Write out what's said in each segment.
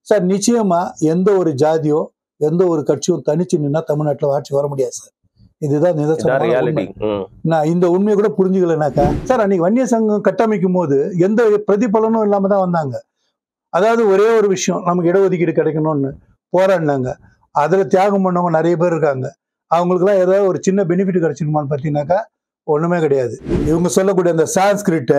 Sir நிச்சயமா எந்த ஒரு ஜாதியோ எந்த ஒரு கட்சியும் தனிச்சு நின்னா தமிழ்நாட்டில் ஆட்சி வர முடியாது சார். இதுதான் நிதர்சனமான உண்மை. நான் இந்த உண்மையை கூட புரிஞ்சுக்கலனாக்கா சார் அன்னைக்கு வன்னிய சங்கம் கட்டமைக்கும் போது எந்த பிரதிபலனும் இல்லாம தான் வந்தாங்க. அதாவது ஒரே ஒரு விஷயம், நமக்கு இடஒதுக்கீடு கிடைக்கணும்னு போராடினாங்க. அதுல தியாகம் பண்ணவங்க நிறைய பேர் இருக்காங்க. அவங்களுக்குலாம் ஏதாவது ஒரு சின்ன பெனிஃபிட் கிடைச்சிருமான்னு பார்த்தீங்கன்னாக்கா ஒண்ணுமே கிடையாது. இவங்க சொல்லக்கூடிய அந்த சான்ஸ்கிரிட்ட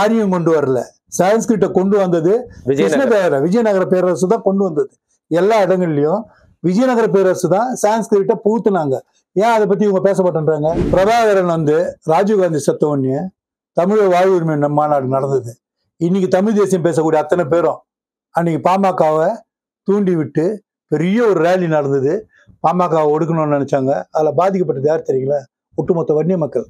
ஆரியம் கொண்டு வரல. சான்ஸ்கிரிட்ட கொண்டு வந்தது விஜயநகர பேரரசு தான் கொண்டு வந்தது. எல்லா இடங்கள்லயும் விஜயநகர பேரரசு தான் சான்ஸ்கிரிட்ட புகுத்துனாங்க. ஏன் அதை பத்தி இவங்க பேச மாட்டேன்றாங்க? பிரபாகரன் வந்து ராஜீவ்காந்தி செத்த உடனே தமிழ் வாழ்வு உரிமை மாநாடு நடந்தது. இன்னைக்கு தமிழ் தேசியம் பேசக்கூடிய அத்தனை பேரும் அன்னைக்கு பாமகவை தூண்டி விட்டு பெரிய ஒரு ரேலி நடந்தது. பாமகவை ஒடுக்கணும்னு நினைச்சாங்க. அதுல பாதிக்கப்பட்டது யார் தெரியுங்களா? ஒட்டுமொத்த வன்னிய மக்கள்.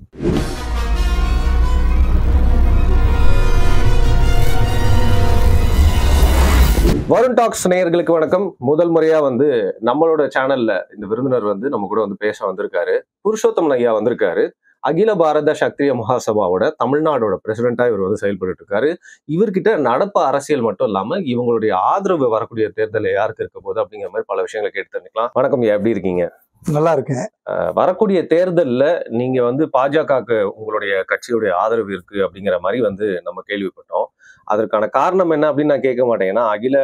வருண் டாக்ஸ் நேயர்களுக்கு வணக்கம். முதல் முறையா வந்து நம்மளோட சேனல்ல இந்த விருந்தினர் வந்து நம்ம கூட வந்து பேச வந்திருக்காரு. புருஷோத்தமன் ஐயா வந்திருக்காரு. அகில பாரத சக்திரிய மகாசபாவோட தமிழ்நாடோட பிரசிடென்டா இவர் வந்து செயல்பட்டு இருக்காரு. இவர்கிட்ட நடப்பு அரசியல் மட்டும் இல்லாம இவங்களுடைய ஆதரவு வரக்கூடிய தேர்தல் யாருக்கு இருக்க போகுது அப்படிங்கிற மாதிரி பல விஷயங்களை கேட்டு தெரிஞ்சுக்கலாம். வணக்கம் ஐயா, எப்படி இருக்கீங்க? நல்லா இருக்கேன். வரக்கூடிய தேர்தல்ல நீங்க வந்து பாஜகவுக்கு உங்களுடைய கட்சியுடைய ஆதரவு இருக்கு அப்படிங்கிற மாதிரி வந்து நம்ம கேள்விப்பட்டோம். அதற்கான காரணம் என்ன அப்படின்னு நான் கேட்க மாட்டேன். ஏன்னா அகில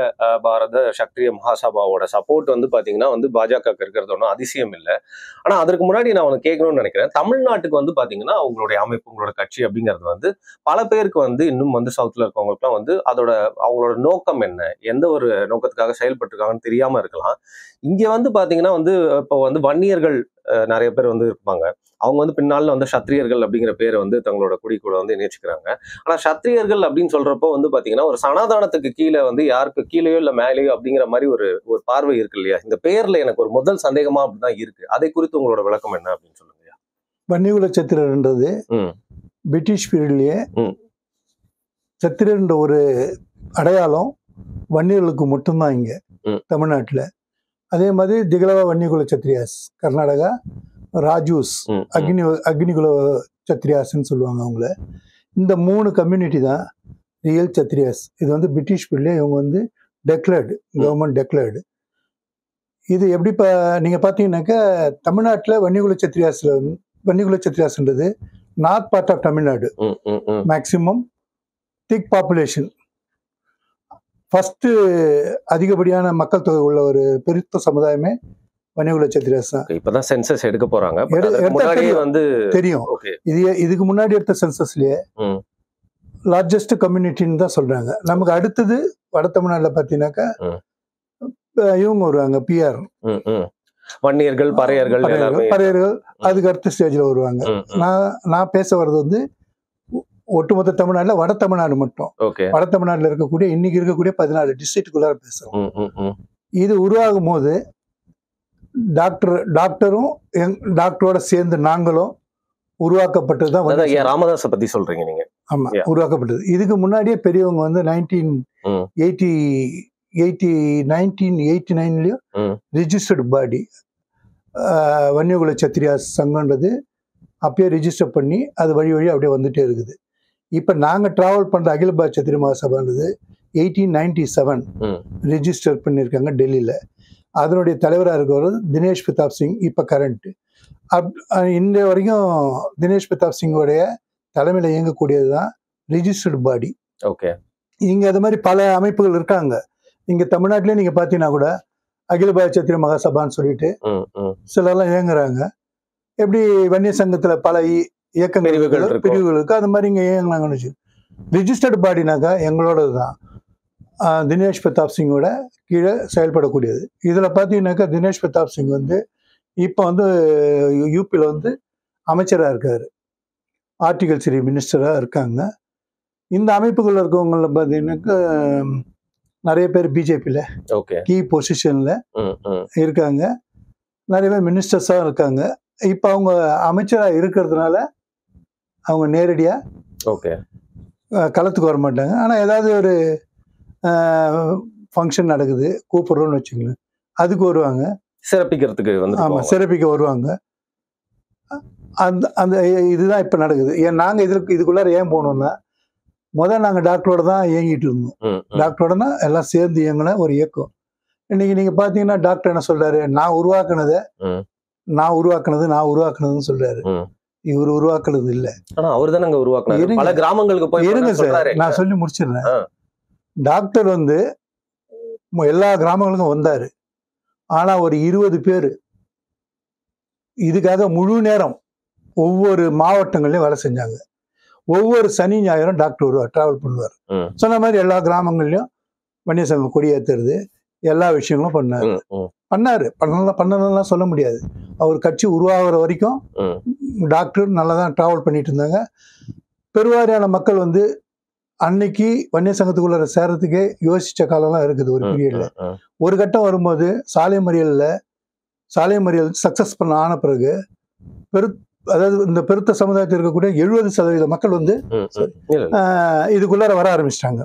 பாரத சக்திரிய மகாசபாவோட சப்போர்ட் வந்து பாத்தீங்கன்னா வந்து பாஜகவுக்கு இருக்கிறது ஒன்றும் அதிசயம் இல்லை. ஆனா அதற்கு முன்னாடி நான் ஒன்று கேட்கணும்னு நினைக்கிறேன். தமிழ்நாட்டுக்கு வந்து பாத்தீங்கன்னா உங்களுடைய அமைப்பு, உங்களோட கட்சி அப்படிங்கிறது வந்து பல பேருக்கு வந்து இன்னும் வந்து சவுத்ல இருக்கவங்களுக்குலாம் வந்து அவங்களோட நோக்கம் என்ன, எந்த ஒரு நோக்கத்துக்காக செயல்பட்டு இருக்காங்கன்னு தெரியாம இருக்கலாம். இங்க வந்து பாத்தீங்கன்னா வந்து இப்போ வந்து வன்னியர்கள் நிறைய பேர் வந்து இருப்பாங்க. அவங்க வந்து பின்னால வந்து சத்திரியர்கள் அப்படிங்கிற பேரை வந்து தங்களோட குடி கூட வந்து இணைச்சுக்கிறாங்க. ஆனா சத்திரியர்கள் அப்படின்னு சொல்றப்போ வந்து பாத்தீங்கன்னா ஒரு சனாதானத்துக்கு கீழே வந்து யாருக்கு கீழேயோ இல்ல மேலேயோ அப்படிங்கிற மாதிரி ஒரு பார்வை இருக்கு இல்லையா? இந்த பேர்ல எனக்கு ஒரு முதல் சந்தேகமா அப்படிதான் இருக்கு. அதை குறித்து உங்களோட விளக்கம் என்ன அப்படின்னு சொல்லுங்க. வன்னிகுல சத்திரர்ன்றது பிரிட்டிஷ் பீரியட்லயே சத்திரன்ற ஒரு அடையாளம் வன்னியர்களுக்கு மட்டும்தான் இங்க தமிழ்நாட்டுல. அதே மாதிரி திகலவா வன்னிகுல சத்திரியாஸ் கர்நாடகா, ராஜூஸ் அக்னிகுல சத்திரியாஸ்ன்னு சொல்லுவாங்க அவங்கள. இந்த 3 கம்யூனிட்டி தான் ரியல் சத்திரியாஸ். இது வந்து பிரிட்டிஷ் பீரியட்ல இவங்க வந்து டெக்ளேர்டு, கவர்மெண்ட் டெக்ளேர்டு. இது எப்படி நீங்க பாத்தீங்கன்னாக்கா தமிழ்நாட்டுல வன்னிகுல சத்திரியாஸ்ன்றது north part of Tamil Nadu. Maximum thick population, first அதிகப்படியான மக்கள் தொகை உள்ள ஒரு பெருத்த சமுதாயமே வன்னிகுல சத்திரியாஸ் தான். இப்பதான் சென்சஸ் எடுக்க போறாங்க. தெரியும். இதுக்கு முன்னாடி எடுத்த சென்சஸ்லயே லார்ஜஸ்ட் கம்யூனிட்டின்னு தான் சொல்றாங்க. நமக்கு அடுத்தது வட தமிழ்நாடுல பாத்தீங்கன்னாக்கா இவங்க வருவாங்க, பிஆர் வன்னியர்கள், பறையர்கள். அதுக்கு அடுத்த ஸ்டேஜ்ல வருவாங்க. நான் பேச வர்றது வந்து ஒட்டுமொத்த தமிழ்நாடுல வட தமிழ்நாடு மட்டும். வட தமிழ்நாடுல இருக்கக்கூடிய இன்னைக்கு இருக்கக்கூடிய 14 டிஸ்ட்ரிக்டுக்குள்ளார பேசுறோம். இது உருவாகும் போது டாக்டரும் டாக்டரோட சேர்ந்து நாங்களும் உருவாக்கப்பட்டதுதான். ராமதாஸை பத்தி சொல்றீங்க நீங்க? ஆமா, உருவாக்கப்பட்டது. இதுக்கு முன்னாடியே பெரியவங்க வந்து 1989லயும் ரிஜிஸ்டர்டு பாடி வன்னியகுல சத்திரியாஸ் சங்கம்ன்றது அப்பயே ரிஜிஸ்டர் பண்ணி அது வழி அப்படியே வந்துட்டே இருக்குது. இப்ப நாங்க டிராவல் பண்ற அகில பாரத சத்திரிய மகாசபான்றது 1897 ரிஜிஸ்டர் பண்ணியிருக்காங்க டெல்லியில. அதனுடைய தலைவராக இருக்கிறவர் தினேஷ் பிரதாப் சிங். இப்ப கரண்ட் இந்த வரைக்கும் தினேஷ் பிரதாப் சிங்கோடைய தலைமையில இயங்கக்கூடியதுதான் ரிஜிஸ்டர்டு பாடி. இங்க அது மாதிரி பல அமைப்புகள் இருக்காங்க. இங்க தமிழ்நாட்டிலே நீங்க பாத்தீங்கன்னா கூட அகில பாரத சத்திரிய மகாசபான்னு சொல்லிட்டு சிலர்லாம் இயங்குறாங்க. எப்படி வன்னிய சங்கத்துல பல இயக்கங்கள் பிரிவுகளுக்கு அது மாதிரி இங்க இயங்குனாங்கன்னு ரிஜிஸ்டர்டு பாடினாக்கா எங்களோடது தான். தினேஷ் பிரதாப் சிங்கோட கீழே செயல்படக்கூடியது. இதுல பாத்தீங்கன்னாக்கா தினேஷ் பிரதாப் சிங் வந்து இப்ப வந்து யூபியில வந்து அமைச்சரா இருக்காரு, ஆர்டிகல்ச்சரி மினிஸ்டரா இருக்காங்க. இந்த அமைப்புகள் இருக்கவங்கள பாத்தீங்கன்னாக்கா நிறைய பேர் பிஜேபியில கீ பொசிஷன்ல இருக்காங்க. நிறைய பேர் மினிஸ்டர்ஸா இருக்காங்க. இப்ப அவங்க அமைச்சரா இருக்கிறதுனால அவங்க நேரடியா களத்துக்கு வர மாட்டாங்க. ஆனா ஏதாவது ஒரு ஃபங்க்ஷன் நடக்குது, கூப்பிடுறோம்னு வச்சுங்களேன், அதுக்கு வருவாங்க, சிறப்பிக்கிறதுக்கு வந்து. ஆமா, சிறப்பிக்க வருவாங்க. அந்த இதுதான் இப்ப நடக்குது. நாங்க இதுக்குள்ளார ஏன் போனோம்னா நாங்கள் டாக்டரோட தான் இயங்கிட்டு இருந்தோம். டாக்டரோடனா எல்லாம் சேர்ந்து இயங்கின ஒரு இயக்கம். இன்னைக்கு நீங்க பாத்தீங்கன்னா டாக்டர் என்ன சொல்றாரு, நான் உருவாக்குனதுன்னு சொல்றாரு. இவர் உருவாக்குனது இல்ல. ஆனா அவர் தானே உருவாக்குனாரு. பல கிராமங்களுக்கு போய் இருங்க சார், நான் சொல்லி முடிச்சிடுறேன். டாக்டர் வந்து எல்லா கிராமங்களுக்கும் வந்தாரு. ஆனா ஒரு 20 பேர் இதுக்காக முழு நேரம் ஒவ்வொரு மாவட்டங்கள்லயும் வேலை செஞ்சாங்க. ஒவ்வொரு சனி ஞாயிறும் டாக்டர் டிராவல் பண்ணுவார். சொன்ன மாதிரி எல்லா கிராமங்கள்லயும் வன்னியர் சங்கம் கொடியேற்றுறது எல்லா விஷயங்களும் பண்ணலாம் சொல்ல முடியாது. அவர் கட்சி உருவாகிற வரைக்கும் டாக்டர் நல்லா தான் டிராவல் பண்ணிட்டு இருந்தாங்க. பெருவாரியான மக்கள் வந்து அன்னைக்கு வன்னியர் சங்கத்துக்குள்ள சேரத்துக்கே யோசிச்ச காலம்லாம் இருக்குது. ஒரு பீரியட்ல ஒரு கட்டம் வரும்போது சாலை மறியல் சக்சஸ் பண்ண ஆன பிறகு அதாவது இந்த பெருத்த சமுதாயத்தில் இருக்கக்கூடிய 70% மக்கள் வந்து இதுக்குள்ளார வர ஆரம்பிச்சிட்டாங்க.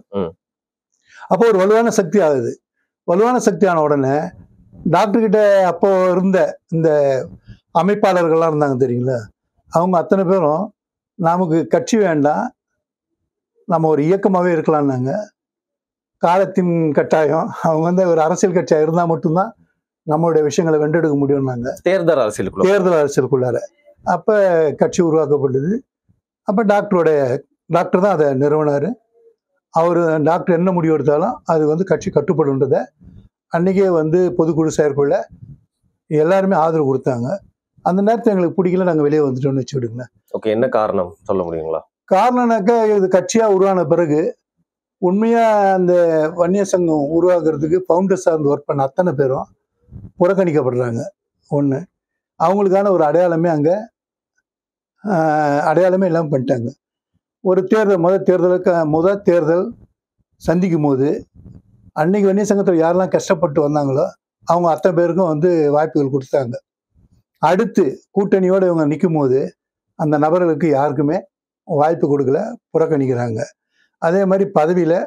அப்போ ஒரு வலுவான சக்தி ஆகுது. வலுவான சக்தி ஆன உடனே டாக்டர் கிட்ட அப்போ இருந்த இந்த அமைப்பாளர்கள்லாம் இருந்தாங்க தெரியுங்களா, அவங்க அத்தனை பேரும் நமக்கு கட்சி வேண்டாம், நம்ம ஒரு இயக்கமாகவே இருக்கலாம்னாங்க. காலத்தின் கட்டாயம், அவங்க வந்து ஒரு அரசியல் கட்சியாக இருந்தால் மட்டும்தான் நம்மளுடைய விஷயங்களை வென்றெடுக்க முடியும்னாங்க. தேர்தல் அரசியலுக்குள்ளார அப்போ கட்சி உருவாக்கப்பட்டது. அப்போ டாக்டர் தான் அதை நிறுவனார். அவர் டாக்டர் என்ன முடிவு எடுத்தாலும் அது வந்து கட்சி கட்டுப்படுன்றதை அன்றைக்கே வந்து பொதுக்குழு செயற்குள்ள எல்லாருமே ஆதரவு கொடுத்தாங்க. அந்த நேரத்தில் எங்களுக்கு பிடிக்கல, நாங்கள் வெளியே வந்துட்டோம்னு வச்சுக்கிடுங்களேன். ஓகே, என்ன காரணம் சொல்ல முடியுங்களா? காரணம்னாக்கா இது கட்சியாக உருவான பிறகு உண்மையாக அந்த வன்னியர் சங்கம் உருவாக்குறதுக்கு ஃபவுண்டர்ஸாக இருந்து ஒர்க் பண்ண அத்தனை பேரும் புறக்கணிக்கப்படுறாங்க. ஒன்று, அவங்களுக்கான ஒரு அடையாளமே இல்லாமல் பண்ணிட்டாங்க. ஒரு முதல் தேர்தல் சந்திக்கும் போது அன்னைக்கு வன்னியர் சங்கத்தில் யாரெல்லாம் கஷ்டப்பட்டு வந்தாங்களோ அவங்க அத்தனை பேருக்கும் வந்து வாய்ப்புகள் கொடுத்தாங்க. அடுத்து கூட்டணியோடு இவங்க நிற்கும் போது அந்த நபர்களுக்கு யாருக்குமே வாய்ப்பு கொடுக்கல, புறக்கணிக்கிறாங்க. அதே மாதிரி பதவியில்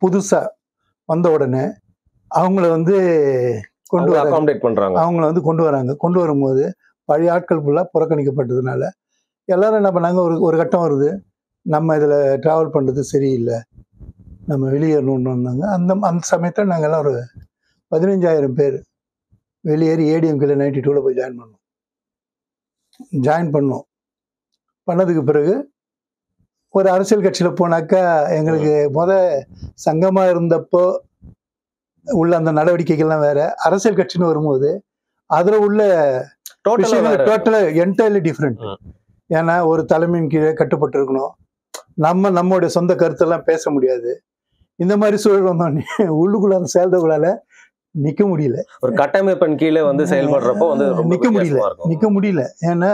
புதுசாக வந்த உடனே அவங்கள வந்து கொண்டு வராங்க. கொண்டு வரும்போது பழைய ஆட்கள் ஃபுல்லாக புறக்கணிக்கப்பட்டதுனால எல்லாரும் என்ன பண்ணாங்க, ஒரு கட்டம் வருது, நம்ம இதில் ட்ராவல் பண்ணுறது சரியில்லை, நம்ம வெளியேறணும்னு வந்தாங்க. அந்த சமயத்தில் நாங்கள் எல்லாம் ஒரு 15,000 பேர் வெளியேறி ஏடிஎம்கேல 92 போய் ஜாயின் பண்ணோம். பண்ணதுக்கு பிறகு ஒரு அரசியல் கட்சியில் போனாக்கா எங்களுக்கு சங்கமாக இருந்தப்போ உள்ள அந்த நடவடிக்கைகள்லாம் வேற, அரசியல் கட்சின்னு வரும்போது அதில் உள்ள டோட்டலாக என்டையர்லி டிஃப்ரெண்ட். ஏன்னா ஒரு தலைமையின் கீழே கட்டுப்பட்டு இருக்கணும், நம்மளுடைய சொந்த கருத்தெல்லாம் பேச முடியாது. இந்த மாதிரி சூழல் வந்தோடனே உள்ளுக்குள்ள செயல்தவங்களால நிக்க முடியல. ஒரு கட்டமைப்பின் கீழே வந்து செயல்படுறப்போ வந்து நிக்க முடியல. ஏன்னா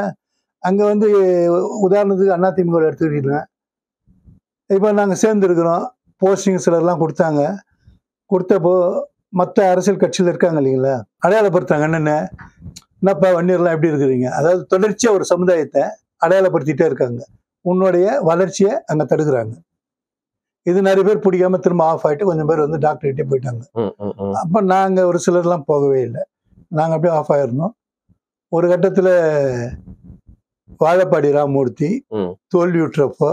அங்க வந்து உதாரணத்துக்கு அதிமுக எடுத்துக்கிட்டீங்கன்னா, இப்போ நாங்கள் சேர்ந்து இருக்கிறோம், போஸ்டிங் சிலர்லாம் கொடுத்தப்போ மற்ற அரசியல் கட்சியில் இருக்காங்க இல்லைங்களா, அடையாளப்படுத்தாங்க. என்னப்பா வன்னியர்லாம் எப்படி இருக்கிறீங்க, அதாவது தொடர்ச்சியாக ஒரு சமுதாயத்தை அடையாளப்படுத்திட்டே இருக்காங்க, உன்னுடைய வளர்ச்சியை அங்கே தடுக்கிறாங்க. இது நிறைய பேர் பிடிக்காம திரும்ப ஆஃப் ஆகிட்டு கொஞ்சம் பேர் வந்து டாக்டர்கிட்டே போயிட்டாங்க. அப்போ நாங்கள் ஒரு சிலர்லாம் போகவே இல்லை, நாங்கள் அப்படியே ஆஃப் ஆகிருந்தோம். ஒரு கட்டத்தில் வாழப்பாடி ராமமூர்த்தி தோல்வியுற்றப்போ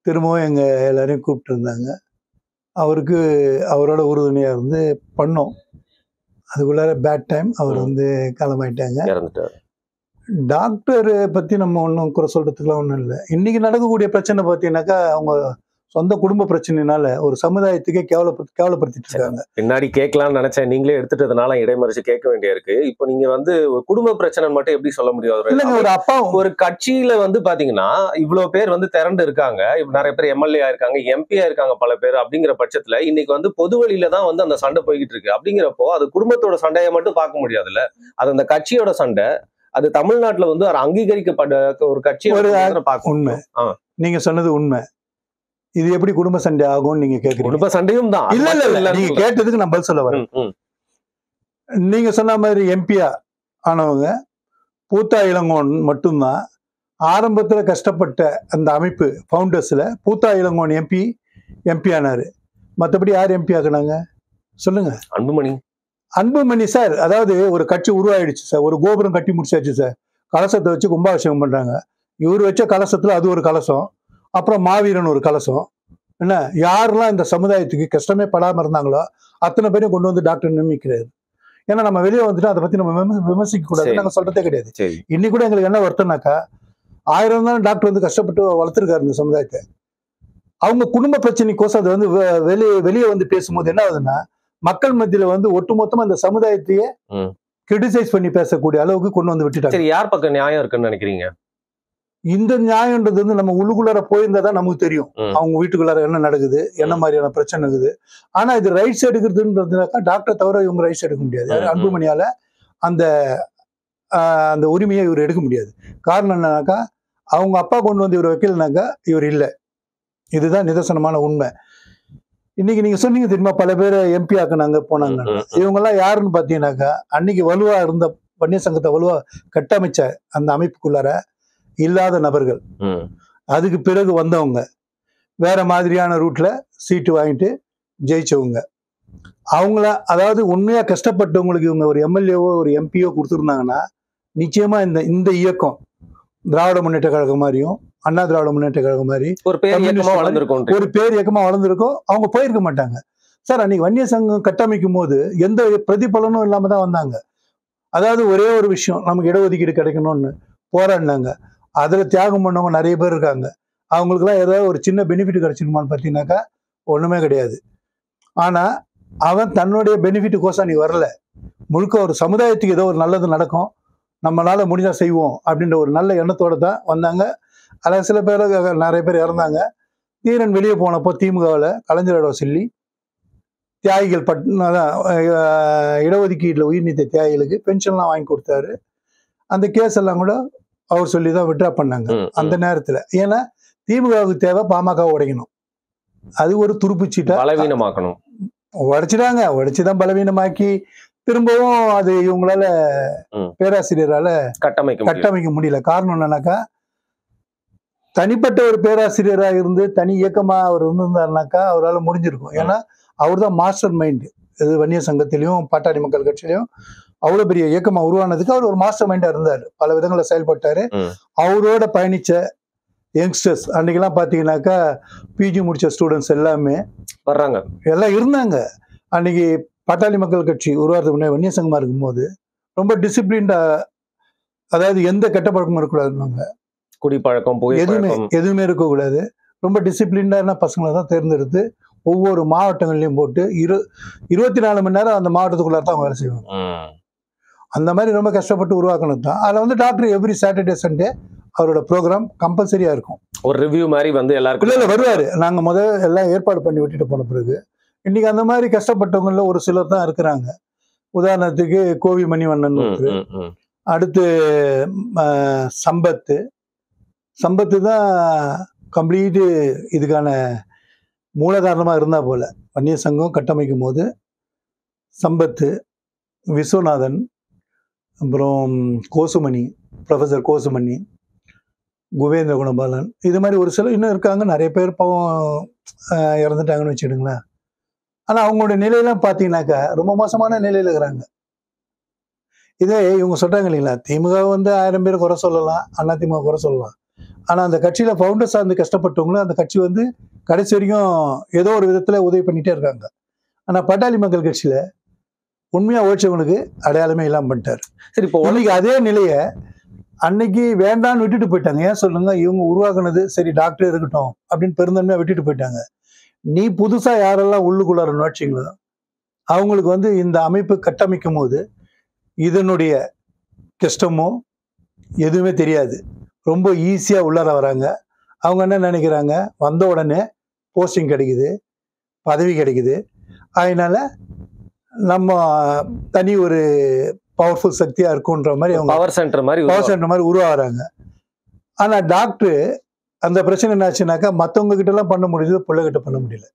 திரும்பவும் எங்கள் எல்லாரையும் கூப்பிட்டு இருந்தாங்க. அவரோட உறுதுணையாக இருந்து பண்ணோம். அதுக்குள்ளார பேட் டைம், அவர் வந்து காலமாயிட்டாங்க. டாக்டரை பற்றி நம்ம ஒன்றும் குறை சொல்கிறதுக்குலாம் ஒன்றும் இல்லை. இன்றைக்கி நடக்கக்கூடிய பிரச்சனை பார்த்தீங்கன்னாக்கா அவங்க சொந்த குடும்ப பிரச்சனைனால ஒரு சமுதாயத்துக்கே கேவலப்படுத்திட்டு இருக்காங்க. பின்னாடி கேட்கலாம்னு நினைச்சேன், நீங்களே எடுத்துட்டதுனால இடைமறிச்சு கேட்க வேண்டிய இருக்கு. இப்போ நீங்க வந்து குடும்ப பிரச்சனை மட்டும் எப்படி சொல்ல முடியும்? ஒரு அப்பா ஒரு கட்சியில வந்து பாத்தீங்கன்னா இவ்வளவு பேர் வந்து திரண்டு இருக்காங்க, நிறைய பேர் எம்எல்ஏ இருக்காங்க, எம்பியா இருக்காங்க பல பேர். அப்படிங்கிற பட்சத்துல இன்னைக்கு வந்து பொது வழியில தான் வந்து அந்த சண்டை போய்கிட்டு இருக்கு. அப்படிங்கிறப்போ அது குடும்பத்தோட சண்டையை மட்டும் பார்க்க முடியாதுல்ல, அது அந்த கட்சியோட சண்டை. அது தமிழ்நாட்டுல வந்து அங்கீகரிக்கப்பட்ட ஒரு கட்சியோட பார்க்க உண்மை. நீங்க சொன்னது உண்மை. இது எப்படி குடும்ப சண்டை ஆகும்னு நீங்க கேட்குறீங்க. குடும்ப சண்டையும் தான். இல்ல, நீங்க கேட்டதுக்கு நான் பதில் சொல்ல வரேன். நீங்க சொன்ன மாதிரி எம்பியா ஆனவங்க பூத்தா இளங்கோன் மட்டும்தான் ஆரம்பத்துல கஷ்டப்பட்ட அந்த அமைப்பு ஃபவுண்டர்ஸ்ல பூத்தா இளங்கோன் எம்பி ஆனாரு. மற்றபடி யார் எம்பி ஆக்குனாங்க சொல்லுங்க? அன்புமணி சார். அதாவது ஒரு கட்சி உருவாயிடுச்சு சார், ஒரு கோபுரம் கட்டி முடிச்சாச்சு சார், கலசத்தை வச்சு கும்பாபிஷேகம் பண்றாங்க. இவர் வச்ச கலசத்துல அது ஒரு கலசம், அப்புறம் மாவீரன் ஒரு கலசம், என்ன யாரெல்லாம் இந்த சமுதாயத்துக்கு கஷ்டமே படாம இருந்தாங்களோ அத்தனை பேரையும் கொண்டு வந்து டாக்டர் நியமிக்கிறாரு. ஏன்னா நம்ம வெளியே வந்துட்டு அதை பத்தி நம்ம விமர்சிக்க கூடாது, நாங்க சொல்றதே கிடையாது. இன்னைக்கு கூட எங்களுக்கு என்ன வருத்தம்னாக்கா 1000 தான் டாக்டர் வந்து கஷ்டப்பட்டு வளர்த்துருக்காரு இந்த சமுதாயத்தை. அவங்க குடும்ப பிரச்சனைக்கோசம் அதை வந்து வெளியே வந்து பேசும்போது என்ன ஆகுதுன்னா, மக்கள் மத்தியில வந்து ஒட்டுமொத்தமா இந்த சமுதாயத்தையே கிரிட்டிசைஸ் பண்ணி பேசக்கூடிய அளவுக்கு கொண்டு வந்து விட்டுட்டாங்க. யார் பக்கம் நியாயம் இருக்குன்னு நினைக்கிறீங்க? இந்த நியாயம்ன்றது வந்து நம்ம உள்ளுக்குள்ளார போயிருந்தா தான் நமக்கு தெரியும் அவங்க வீட்டுக்குள்ளார என்ன நடக்குது, என்ன மாதிரியான பிரச்சனை இருக்குது. ஆனா இது ரைட்ஸ் எடுக்கிறதுன்றதுனாக்கா டாக்டர் தவிர இவங்க ரைட்ஸ் எடுக்க முடியாது. அன்புமணியால அந்த அந்த உரிமையை இவர் எடுக்க முடியாது. காரணம் என்னன்னாக்கா, அவங்க அப்பா கொண்டு வந்து இவர் வைக்கலனாக்கா இவர் இல்லை. இதுதான் நிதர்சனமான உண்மை. இன்னைக்கு நீங்க சொன்னீங்க தெரியுமா, பல பேர் எம்பி ஆக்குனாங்க போனாங்க. இவங்க எல்லாம் யாருன்னு பாத்தீங்கன்னாக்கா, அன்னைக்கு வலுவா இருந்த வன்னியர் சங்கத்தை வலுவா கட்டமைச்ச அந்த அமைப்புக்குள்ளார இல்லாத நபர்கள். அதுக்கு பிறகு வந்தவங்க வேற மாதிரியான ரூட்ல சீட்டு வாங்கிட்டு ஜெயிச்சவங்க. அவங்கள அதாவது உண்மையா கஷ்டப்பட்டவங்களுக்கு இவங்க ஒரு எம்எல்ஏவோ ஒரு எம்பியோ கொடுத்துருந்தாங்கன்னா நிச்சயமா இந்த இயக்கம் திராவிட முன்னேற்ற கழகம் மாதிரியும் அண்ணா திராவிட முன்னேற்ற கழகம் மாதிரி ஒரு பேர் இயக்கமா வளர்ந்துருக்கும். அவங்க போயிருக்க மாட்டாங்க சார். அன்னைக்கு வன்னியர் சங்கம் கட்டமைக்கும் போது எந்த பிரதிபலனும் இல்லாம தான் வந்தாங்க. அதாவது ஒரே ஒரு விஷயம், நமக்கு இடஒதுக்கீடு கிடைக்கணும்னு போராடினாங்க. அதுல தியாகம் பண்ணவங்க நிறைய பேர் இருக்காங்க. அவங்களுக்கு எல்லாம் ஏதாவது ஒரு சின்ன பெனிஃபிட் கிடைச்சிருமான்னு பார்த்தீங்கன்னாக்கா ஒண்ணுமே கிடையாது. ஆனா அவன் தன்னுடைய பெனிஃபிட்டுக்கோசம் நீ வரல, முழுக்க ஒரு சமுதாயத்துக்கு ஏதோ ஒரு நல்லது நடக்கும், நம்மளால முடிஞ்சா செய்வோம் அப்படின்ற ஒரு நல்ல எண்ணத்தோட தான் வந்தாங்க. அதில் சில பேர் நிறைய பேர் இறந்தாங்க. தீரன் வெளியே போனப்போ திமுகவில் கலைஞரோட சொல்லி தியாகிகள் இடஒதுக்கீட்டில் உயிர் நீத்த தியாகிகளுக்கு பென்ஷன்லாம் வாங்கி கொடுத்தாரு. அந்த கேஸ் எல்லாம் கூட அவர் சொல்லி தான் விட்ரா பண்ணாங்க அந்த நேரத்தில். ஏன்னா திமுகவுக்கு தேவை பாமக உடைக்கணும், அது ஒரு துருப்புச்சீட்டை பலவீனமாக்கணும். உடைச்சிட்டாங்க, உடைச்சுதான் பலவீனமாக்கி திரும்பவும் அது இவங்களால பேராசிரியரால கட்டமைக்க முடியல. காரணம் என்னன்னாக்கா, தனிப்பட்ட ஒரு பேராசிரியராக இருந்து தனி இயக்கமா அவர் இருந்திருந்தாருனாக்கா அவரால் முடிஞ்சிருக்கும். ஏன்னா அவர் தான் மாஸ்டர் மைண்ட். இது வன்னியர் சங்கத்திலையும் பாட்டாளி மக்கள் கட்சியிலையும் அவ்வளோ பெரிய இயக்கமா உருவானதுக்கு அவர் ஒரு மாஸ்டர் மைண்டா இருந்தார், பல விதங்களில் செயல்பட்டாரு. அவரோட பயணிச்ச யங்ஸ்டர்ஸ் அன்னைக்கெல்லாம் பார்த்தீங்கன்னாக்கா பிஜி முடிச்ச ஸ்டூடெண்ட்ஸ் எல்லாமே வர்றாங்க, எல்லாம் இருந்தாங்க. அன்னைக்கு பாட்டாளி மக்கள் கட்சி உருவாகிறதுக்கு முன்னாடி வன்னியர் சங்கமா இருக்கும்போது ரொம்ப டிசிப்ளின்டா, அதாவது எந்த கெட்ட பழக்கமும் இருக்கக்கூடாதுன்னு, குடிப்பழக்கம் எதுவுமே இருக்கக்கூடாது, ரொம்ப டிசிப்ளின்டான பசங்களை தான் தேர்ந்தெடுத்து ஒவ்வொரு மாவட்டங்கள்லையும் போட்டு 24 மணி நேரம் அந்த மாவட்டத்துக்குள்ளார தான் வேலை செய்வாங்க. அந்த மாதிரி ரொம்ப கஷ்டப்பட்டு உருவாக்கணும் தான். அதில் வந்து டாக்டர் எவ்ரி சாட்டர்டே சண்டே அவரோட ப்ரோக்ராம் கம்பல்சரியா இருக்கும். ஒரு ரிவ்யூ மாதிரி வந்து எல்லாருக்கும் இல்லை வருவாரு. நாங்கள் முதல்ல எல்லாம் ஏற்பாடு பண்ணி விட்டுட்டு போன பிறகு இன்னைக்கு அந்த மாதிரி கஷ்டப்பட்டவங்கள ஒரு சிலர் தான் இருக்கிறாங்க. உதாரணத்துக்கு கோவி மணிவண்ணன், அடுத்து சம்பத்து தான் கம்ப்ளீட்டு இதுக்கான மூலகாரணமா இருந்தா போல. வன்னியர் சங்கம் கட்டமைக்கும் போது சம்பத்து, விஸ்வநாதன், அப்புறம் கோசுமணி, ப்ரொஃபஸர் கோசுமணி, குவேந்திர குணபாலன், இது மாதிரி ஒரு சிலர் இன்னும் இருக்காங்க. நிறைய பேர் பாவம் இறந்துட்டாங்கன்னு வச்சுடுங்களேன். ஆனால் அவங்களுடைய நிலையெல்லாம் பார்த்தீங்கன்னாக்கா ரொம்ப மோசமான நிலையில் இருக்கிறாங்க. இதே இவங்க சொல்கிறாங்க இல்லைங்களா, திமுக வந்து 1000 பேர் குறை சொல்லலாம், அண்ணா திமுக குறை சொல்லலாம். ஆனால் அந்த கட்சியில் ஃபவுண்டர்ஸ் சார்ந்து கஷ்டப்பட்டவங்களும் அந்த கட்சி வந்து கடைசி வரைக்கும் ஏதோ ஒரு விதத்தில் உதவி பண்ணிகிட்டே இருக்காங்க. ஆனால் பாட்டாளி மக்கள் கட்சியில் உண்மையாக உழைச்சவங்களுக்கு அடையாளமே இல்லாமல் பண்ணிட்டார். சரி, இப்போ இன்னைக்கு அதே நிலையை அன்னைக்கு வேண்டான்னு விட்டுட்டு போயிட்டாங்க. ஏன் சொல்லுங்க, இவங்க உருவாக்குனது சரி டாக்டர் இருக்கட்டும் அப்படின்னு பெருந்தன்மையாக விட்டுட்டு போயிட்டாங்க. நீ புதுசா யாரெல்லாம் உள்ளுக்குள்ளார நுழைச்சிங்களோ அவங்களுக்கு வந்து இந்த அமைப்பு கட்டமைக்கும் போது இதனுடைய கஷ்டமோ எதுவுமே தெரியாது, ரொம்ப ஈஸியா உள்ளார வராங்க. அவங்க என்ன நினைக்கிறாங்க, வந்த உடனே போஸ்டிங் கிடைக்குது, பதவி கிடைக்குது, அதனால நம்ம தனி ஒரு பவர்ஃபுல் சக்தியா இருக்குன்ற மாதிரி அவங்க பவர் சென்டர் மாதிரி உருவாகிறாங்க. ஆனா டாக்டர் அந்த பிரச்சனை என்னாச்சுனாக்கா மற்றவங்க கிட்ட எல்லாம் பண்ண முடியுது, பிள்ளைகிட்ட பண்ண முடியல.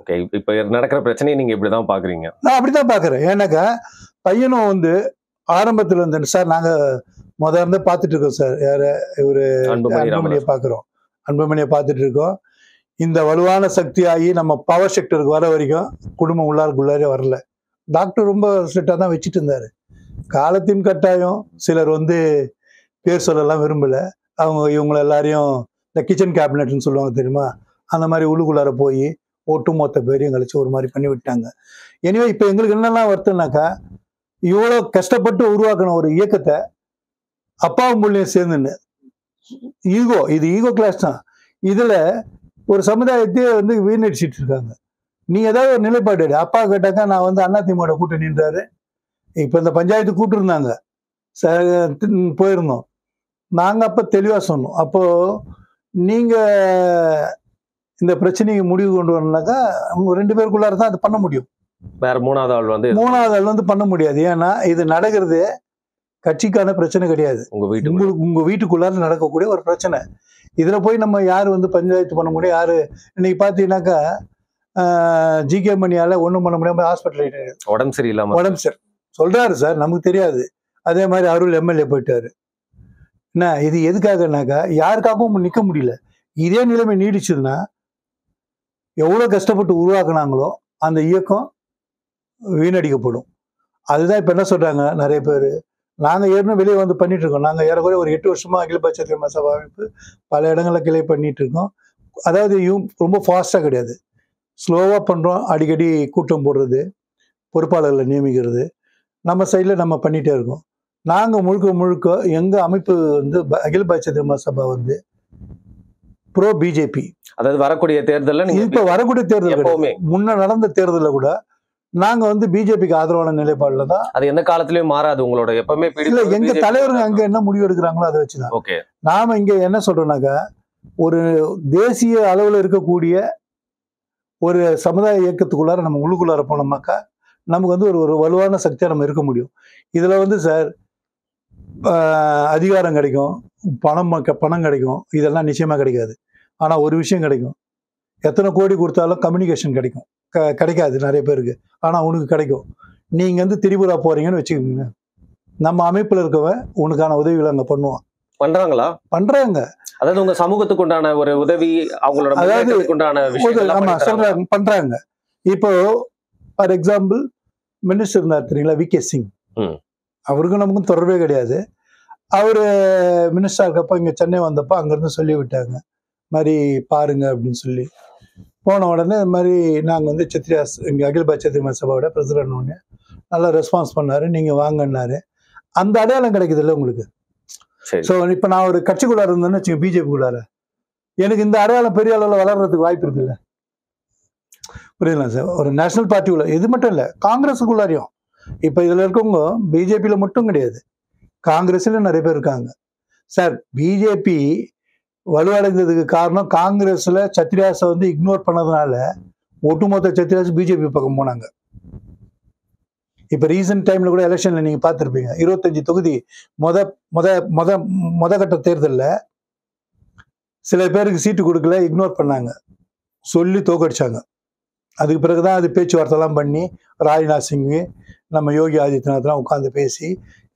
ஓகே, இப்ப நடக்கிற பிரச்சனையை நீங்க இப்படிதான் பாக்குறீங்க? நான் அப்படித்தான் பாக்குறேன். ஏன்னாக்கா பையனும் வந்து ஆரம்பத்துல இருந்து சார் நாங்க இருந்து பார்த்துட்டு இருக்கோம் சார், யார இவரு அன்புமணியை பாக்குறோம், அன்புமணியை பார்த்துட்டு இருக்கோம். இந்த வலுவான சக்தியாகி நம்ம பவர் செக்டருக்கு வர வரைக்கும் குடும்பம் உள்ளாருக்குள்ளாரே வரல. டாக்டர் ரொம்ப ஸ்ட்ரிக்டா தான் வச்சுட்டு இருந்தாரு. காலத்தின் கட்டாயம் சிலர் வந்து பேர் சொல்லலாம் விரும்பல, அவங்க இவங்களை எல்லாரையும் இந்த கிச்சன் கேபினட்னு சொல்லுவாங்க தெரியுமா, அந்த மாதிரி உள்ளுக்குள்ளார போய் ஒட்டுமொத்த பேரையும் கழிச்சு ஒரு மாதிரி பண்ணி விட்டாங்க. எனவே இப்போ எங்களுக்கு என்னெல்லாம் வருத்தம்னாக்கா, இவ்வளோ கஷ்டப்பட்டு உருவாக்கின ஒரு இயக்கத்தை அப்பாவும் புள்ளையும் சேர்ந்துன்னு இது ஈகோ கிளாஸ் தான். இதுல ஒரு சமுதாயத்தையே வந்து வீணடிச்சிட்டு இருக்காங்க. நீ ஏதாவது ஒரு நிலைப்பாடு எடு. அப்பா கேட்டாக்கா நான் வந்து அதிமுக கூட்டணின்றாரு. இப்ப இந்த பஞ்சாயத்து கூப்பிட்டுருந்தாங்க, போயிருந்தோம். நாங்க அப்ப தெளிவா சொன்னோம். அப்போ நீங்க இந்த பிரச்சனைக்கு முடிவு கொண்டு வரணும்னாக்கா அவங்க 2 பேருக்குள்ளார தான் அது பண்ண முடியும். வேற மூணாவது ஆள் வந்து பண்ண முடியாது. ஏன்னா இது நடக்கிறது கட்சிக்கான பிரச்சனை கிடையாது. உங்க வீட்டுக்குள்ளார நடக்கக்கூடிய ஒரு பிரச்சனை. இதுல போய் நம்ம யாரு வந்து பஞ்சாயத்து பண்ண முடியும்? யாரு இன்னைக்கு பாத்தீங்கன்னாக்கா ஜிகே மணியால ஒண்ணும் பண்ண முடியாம ஹாஸ்பிட்டல் உடம்பு சரி சொல்றாரு சார், நமக்கு தெரியாது. அதே மாதிரி அருள் எம்எல்ஏ போயிட்டாரு. என்ன இது எதுக்காகனாக்கா யாருக்காகவும் நிக்க முடியல. இதே நிலைமை நீடிச்சதுன்னா எவ்வளவு கஷ்டப்பட்டு உருவாக்குனாங்களோ அந்த இயக்கம் வீணடிக்கப்படும். அதுதான் இப்ப என்ன சொல்றாங்க நிறைய பேர், நாங்க ஏற்கனவே வெளியே வந்து பண்ணிட்டு இருக்கோம். நாங்க ஏறக்குறைய ஒரு 8 வருஷமா அகில பாரதிய சத்திரிய மகாசபா அமைப்பு பல இடங்களில் கிளை பண்ணிட்டு இருக்கோம். அதாவது ரொம்ப ஃபாஸ்டா கிடையாது, ஸ்லோவா பண்றோம். அடிக்கடி கூட்டம் போடுறது, பொறுப்பாளர்களை நியமிக்கிறது, நம்ம சைட்ல நம்ம பண்ணிட்டே இருக்கோம். நாங்க முழுக்க எங்க அமைப்பு வந்து அகில பாரதிய சத்திரிய மகாசபா வந்து ப்ரோ பிஜேபி. அதாவது வரக்கூடிய தேர்தலில் இப்ப வரக்கூடிய தேர்தல் முன்ன நடந்த தேர்தலில் கூட நாங்க வந்து பிஜேபிக்கு ஆதரவான நிலைப்பாடுல தான். அது எந்த காலத்திலயும் மாறாது. உங்களோட எப்பவுமே எங்க தலைவர்கள் அங்க என்ன முடிவு எடுக்கிறாங்களோ அதை வச்சுதான். ஓகே, நாம இங்க என்ன சொல்றோம்னாக்கா, ஒரு தேசிய அளவுல இருக்கக்கூடிய ஒரு சமுதாய இயக்கத்துக்குள்ளார நம்ம உள்ளுக்குள்ளார போனோம்னாக்கா நமக்கு வந்து ஒரு வலுவான சக்தியா நம்ம இருக்க முடியும். இதுல வந்து சார் அதிகாரம் கிடைக்கும், பணம் கிடைக்கும், இதெல்லாம் நிச்சயமா கிடைக்காது. ஆனா ஒரு விஷயம் கிடைக்கும், எத்தனை கோடி கொடுத்தாலும் கம்யூனிகேஷன் கிடைக்கும். கிடைக்காது நிறைய பேருக்கு. ஆனா உனக்கு கிடைக்கும். நீங்க வந்து திரிபுரா போறீங்கன்னு வச்சுக்கோங்க, நம்ம அமைப்புல இருக்கவன் உனக்கான உதவிகளை அங்க பண்ணுவான். பண்றாங்க. அதாவது உங்க சமூகத்துக்கு உண்டான ஒரு உதவி, அவங்களோட உண்டான விஷயம் பண்றாங்க. இப்போ ஃபார் எக்ஸாம்பிள் மினிஸ்டர் இருந்தார் தெரியுங்களா, விகே சிங். அவருக்கும் நமக்கும் தொடர்பே கிடையாது. அவரு மினிஸ்டர் இருக்கப்ப இங்க சென்னை வந்தப்ப அங்கிருந்து சொல்லி விட்டாங்க, மாதிரி பாருங்க அப்படின்னு சொல்லி. போன உடனே இந்த மாதிரி நாங்கள் வந்து சத்ரியாஸ் இங்கே அகில பாரதிய சத்திரிய மகாசபாவோட பிரசிடென்ட் ஒன்று நல்லா ரெஸ்பான்ஸ் பண்ணாரு, நீங்கள் வாங்கினாரு. அந்த அடையாளம் கிடைக்குது இல்லை உங்களுக்கு. ஸோ இப்போ நான் ஒரு கட்சிக்குள்ளார இருந்தேன்னு வச்சுக்கோங்க, பிஜேபிக்குள்ளார, எனக்கு இந்த அடையாளம் பெரிய அளவில் வளர்றதுக்கு வாய்ப்பு இருக்குல்ல. புரியுதுங்களா சார்? ஒரு நேஷனல் பார்ட்டி உள்ள இது மட்டும் இல்லை, காங்கிரஸுக்குள்ளாரையும் இப்போ இதில் இருக்கவங்க பிஜேபியில் மட்டும் கிடையாது, காங்கிரஸ்ல நிறைய பேர் இருக்காங்க சார். பிஜேபி வலுவடைந்ததுக்கு காரணம் காங்கிரஸ்ல சத்ரியாஸை வந்து இக்னோர் பண்ணதுனால ஒட்டுமொத்த சத்ரியாஸ் பிஜேபி பக்கம் போனாங்க. இப்ப ரீசன்ட் டைம்ல கூட எலெக்ஷன்ல நீங்க பார்த்திருப்பீங்க, 25 தொகுதி மொத கட்ட தேர்தலில் சில பேருக்கு சீட்டு கொடுக்கல, இக்னோர் பண்ணாங்க, சொல்லி தோக்கடிச்சாங்க. அதுக்கு பிறகுதான் அது பேச்சுவார்த்தைலாம் பண்ணி ராஜ்நாத் சிங் நம்ம யோகி ஆதித்யநாத்லாம் உட்காந்து பேசி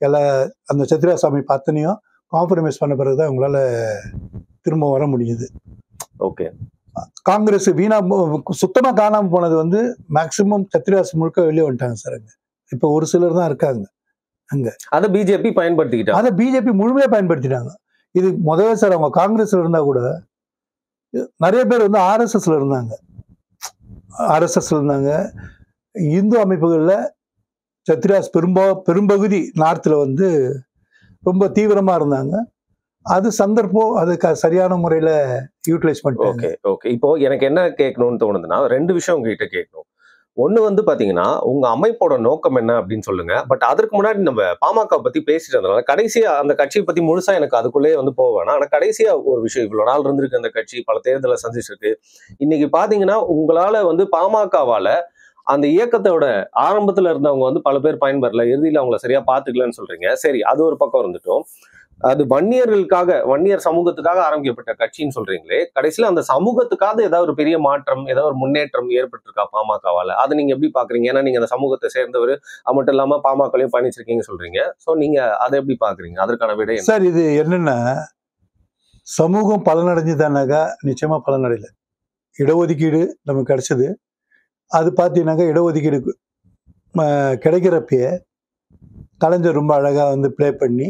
எல்லாம் அந்த சத்ரியாஸ் அமைப்பு அத்தனையும் காம்ப்ரமைஸ் பண்ண பிறகுதான் உங்களால திரும்ப வர முடியுது. ஓகே, காங்கிரஸ் வீணா சுத்தமா காணாம போனது வந்து மேக்சிமம் சத்ரியாஸ் முழுக்க வெளியே வந்துட்டாங்க சார். அங்க இப்ப ஒரு சிலர் தான் இருக்காங்க அங்க. அதை பிஜேபி பயன்படுத்திக்கிட்டாங்க. அதை பிஜேபி முழுமையா பயன்படுத்திட்டாங்க. இது முதவே சார் அவங்க காங்கிரஸ்ல இருந்தா கூட நிறைய பேர் வந்து ஆர்எஸ்எஸ்ல இருந்தாங்க. இந்து அமைப்புகள்ல சத்ரியாஸ் பெரும்பகுதி நார்த்ல வந்து ரொம்ப தீவிரமா இருந்தாங்க. அது சந்தர்ப்பம், அதுக்கு சரியான முறையில யூட்டிலைஸ் பண்ணிட்டாங்க. ஓகே. இப்போ எனக்கு என்ன கேட்கணும்னு தோணுதுன்னா, 2 விஷயம் உங்ககிட்ட கேட்கணும். ஒண்ணு வந்து பாத்தீங்கன்னா, உங்க அமைப்போட நோக்கம் என்ன அப்படின்னு சொல்லுங்க. பட் அதற்கு முன்னாடி நம்ம பாமக பத்தி பேசிட்டு இருந்தனால கடைசியா அந்த கட்சியை பத்தி முழுசா எனக்கு அதுக்குள்ளேயே வந்து போவேன். ஆனா கடைசியா ஒரு விஷயம், இவ்வளவு நாள் இருந்திருக்கு அந்த கட்சி, பல தேர்தலை சந்திச்சிருக்கு. இன்னைக்கு பாத்தீங்கன்னா உங்களால வந்து பாமகவால அந்த இயக்கத்தோட ஆரம்பத்துல இருந்தவங்க வந்து பல பேர் பயன்பெறல, இறுதியில அவங்கள சரியா பாத்துக்கலன்னு சொல்றீங்க. சரி, அது ஒரு பக்கம் இருந்துட்டோம். அது வன்னியர் சமூகத்துக்காக ஆரம்பிக்கப்பட்ட கட்சின்னு சொல்றீங்களே, கடைசியில அந்த சமூகத்துக்காக ஏதாவது ஒரு பெரிய மாற்றம், ஏதாவது ஒரு முன்னேற்றம் ஏற்பட்டிருக்கா பாமகவால? அதை நீங்க எப்படி பாக்குறீங்க? ஏன்னா நீங்க அந்த சமூகத்தை சேர்ந்தவர், அது மட்டும் இல்லாம பாமகலையும் பயணிச்சிருக்கீங்க சொல்றீங்க. சோ நீங்க அதை எப்படி பாக்குறீங்க? அதற்கான விடை சார், இது என்னன்னா, சமூகம் பலனடைஞ்சுதானாக்கா? நிச்சயமா பலனடையல. இடஒதுக்கீடு நமக்கு கிடைச்சது. அது பார்த்தீங்கன்னாக்கா இடஒதுக்கீடு கிடைக்கிறப்பயே கலைஞர் ரொம்ப அழகா வந்து பிளே பண்ணி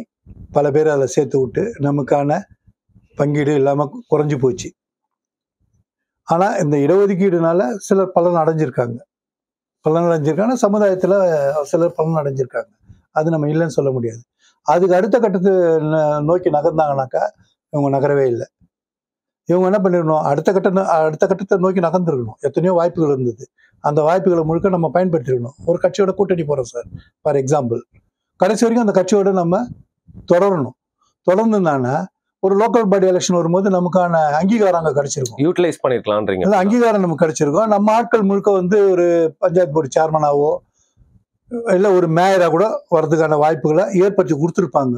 பல பேர் அதில் சேர்த்து விட்டு நமக்கான பங்கீடு இல்லாமல் குறைஞ்சி போச்சு. ஆனா இந்த இடஒதுக்கீடுனால சிலர் பலன் அடைஞ்சிருக்காங்க. சமுதாயத்துல சிலர் பலன் அடைஞ்சிருக்காங்க. அது நம்ம இல்லைன்னு சொல்ல முடியாது. அதுக்கு அடுத்த கட்டத்தை நோக்கி நகர்ந்தாங்கனாக்கா இவங்க நகரவே இல்லை. இவங்க என்ன பண்ணிடணும், அடுத்த கட்டத்தை நோக்கி நகர்ந்துருக்கணும். எத்தனையோ வாய்ப்புகள் இருந்தது. அந்த வாய்ப்புகளை முழுக்க நம்ம பயன்படுத்திருக்கணும். ஒரு கட்சியோட கூட்டணி போறோம் சார், ஃபார் எக்ஸாம்பிள். கடைசி வரைக்கும் அந்த கட்சியோட நம்ம தொடரணும். தொடர்ந்துனானா ஒரு லோக்கல் பாடி எலெக்ஷன் வரும்போது நமக்கான அங்கீகாரம் அங்கே கிடைச்சிருக்கும். யூட்டிலைஸ் பண்ணிருக்கலாம்ன்றீங்க. அந்த அங்கீகாரம் நமக்கு கிடைச்சிருக்கும். நம்ம ஆட்கள் முழுக்க வந்து ஒரு பஞ்சாயத்து போர்டு சேர்மனாவோ இல்லை ஒரு மேயரா கூட வர்றதுக்கான வாய்ப்புகளை ஏற்படுத்தி கொடுத்துருப்பாங்க.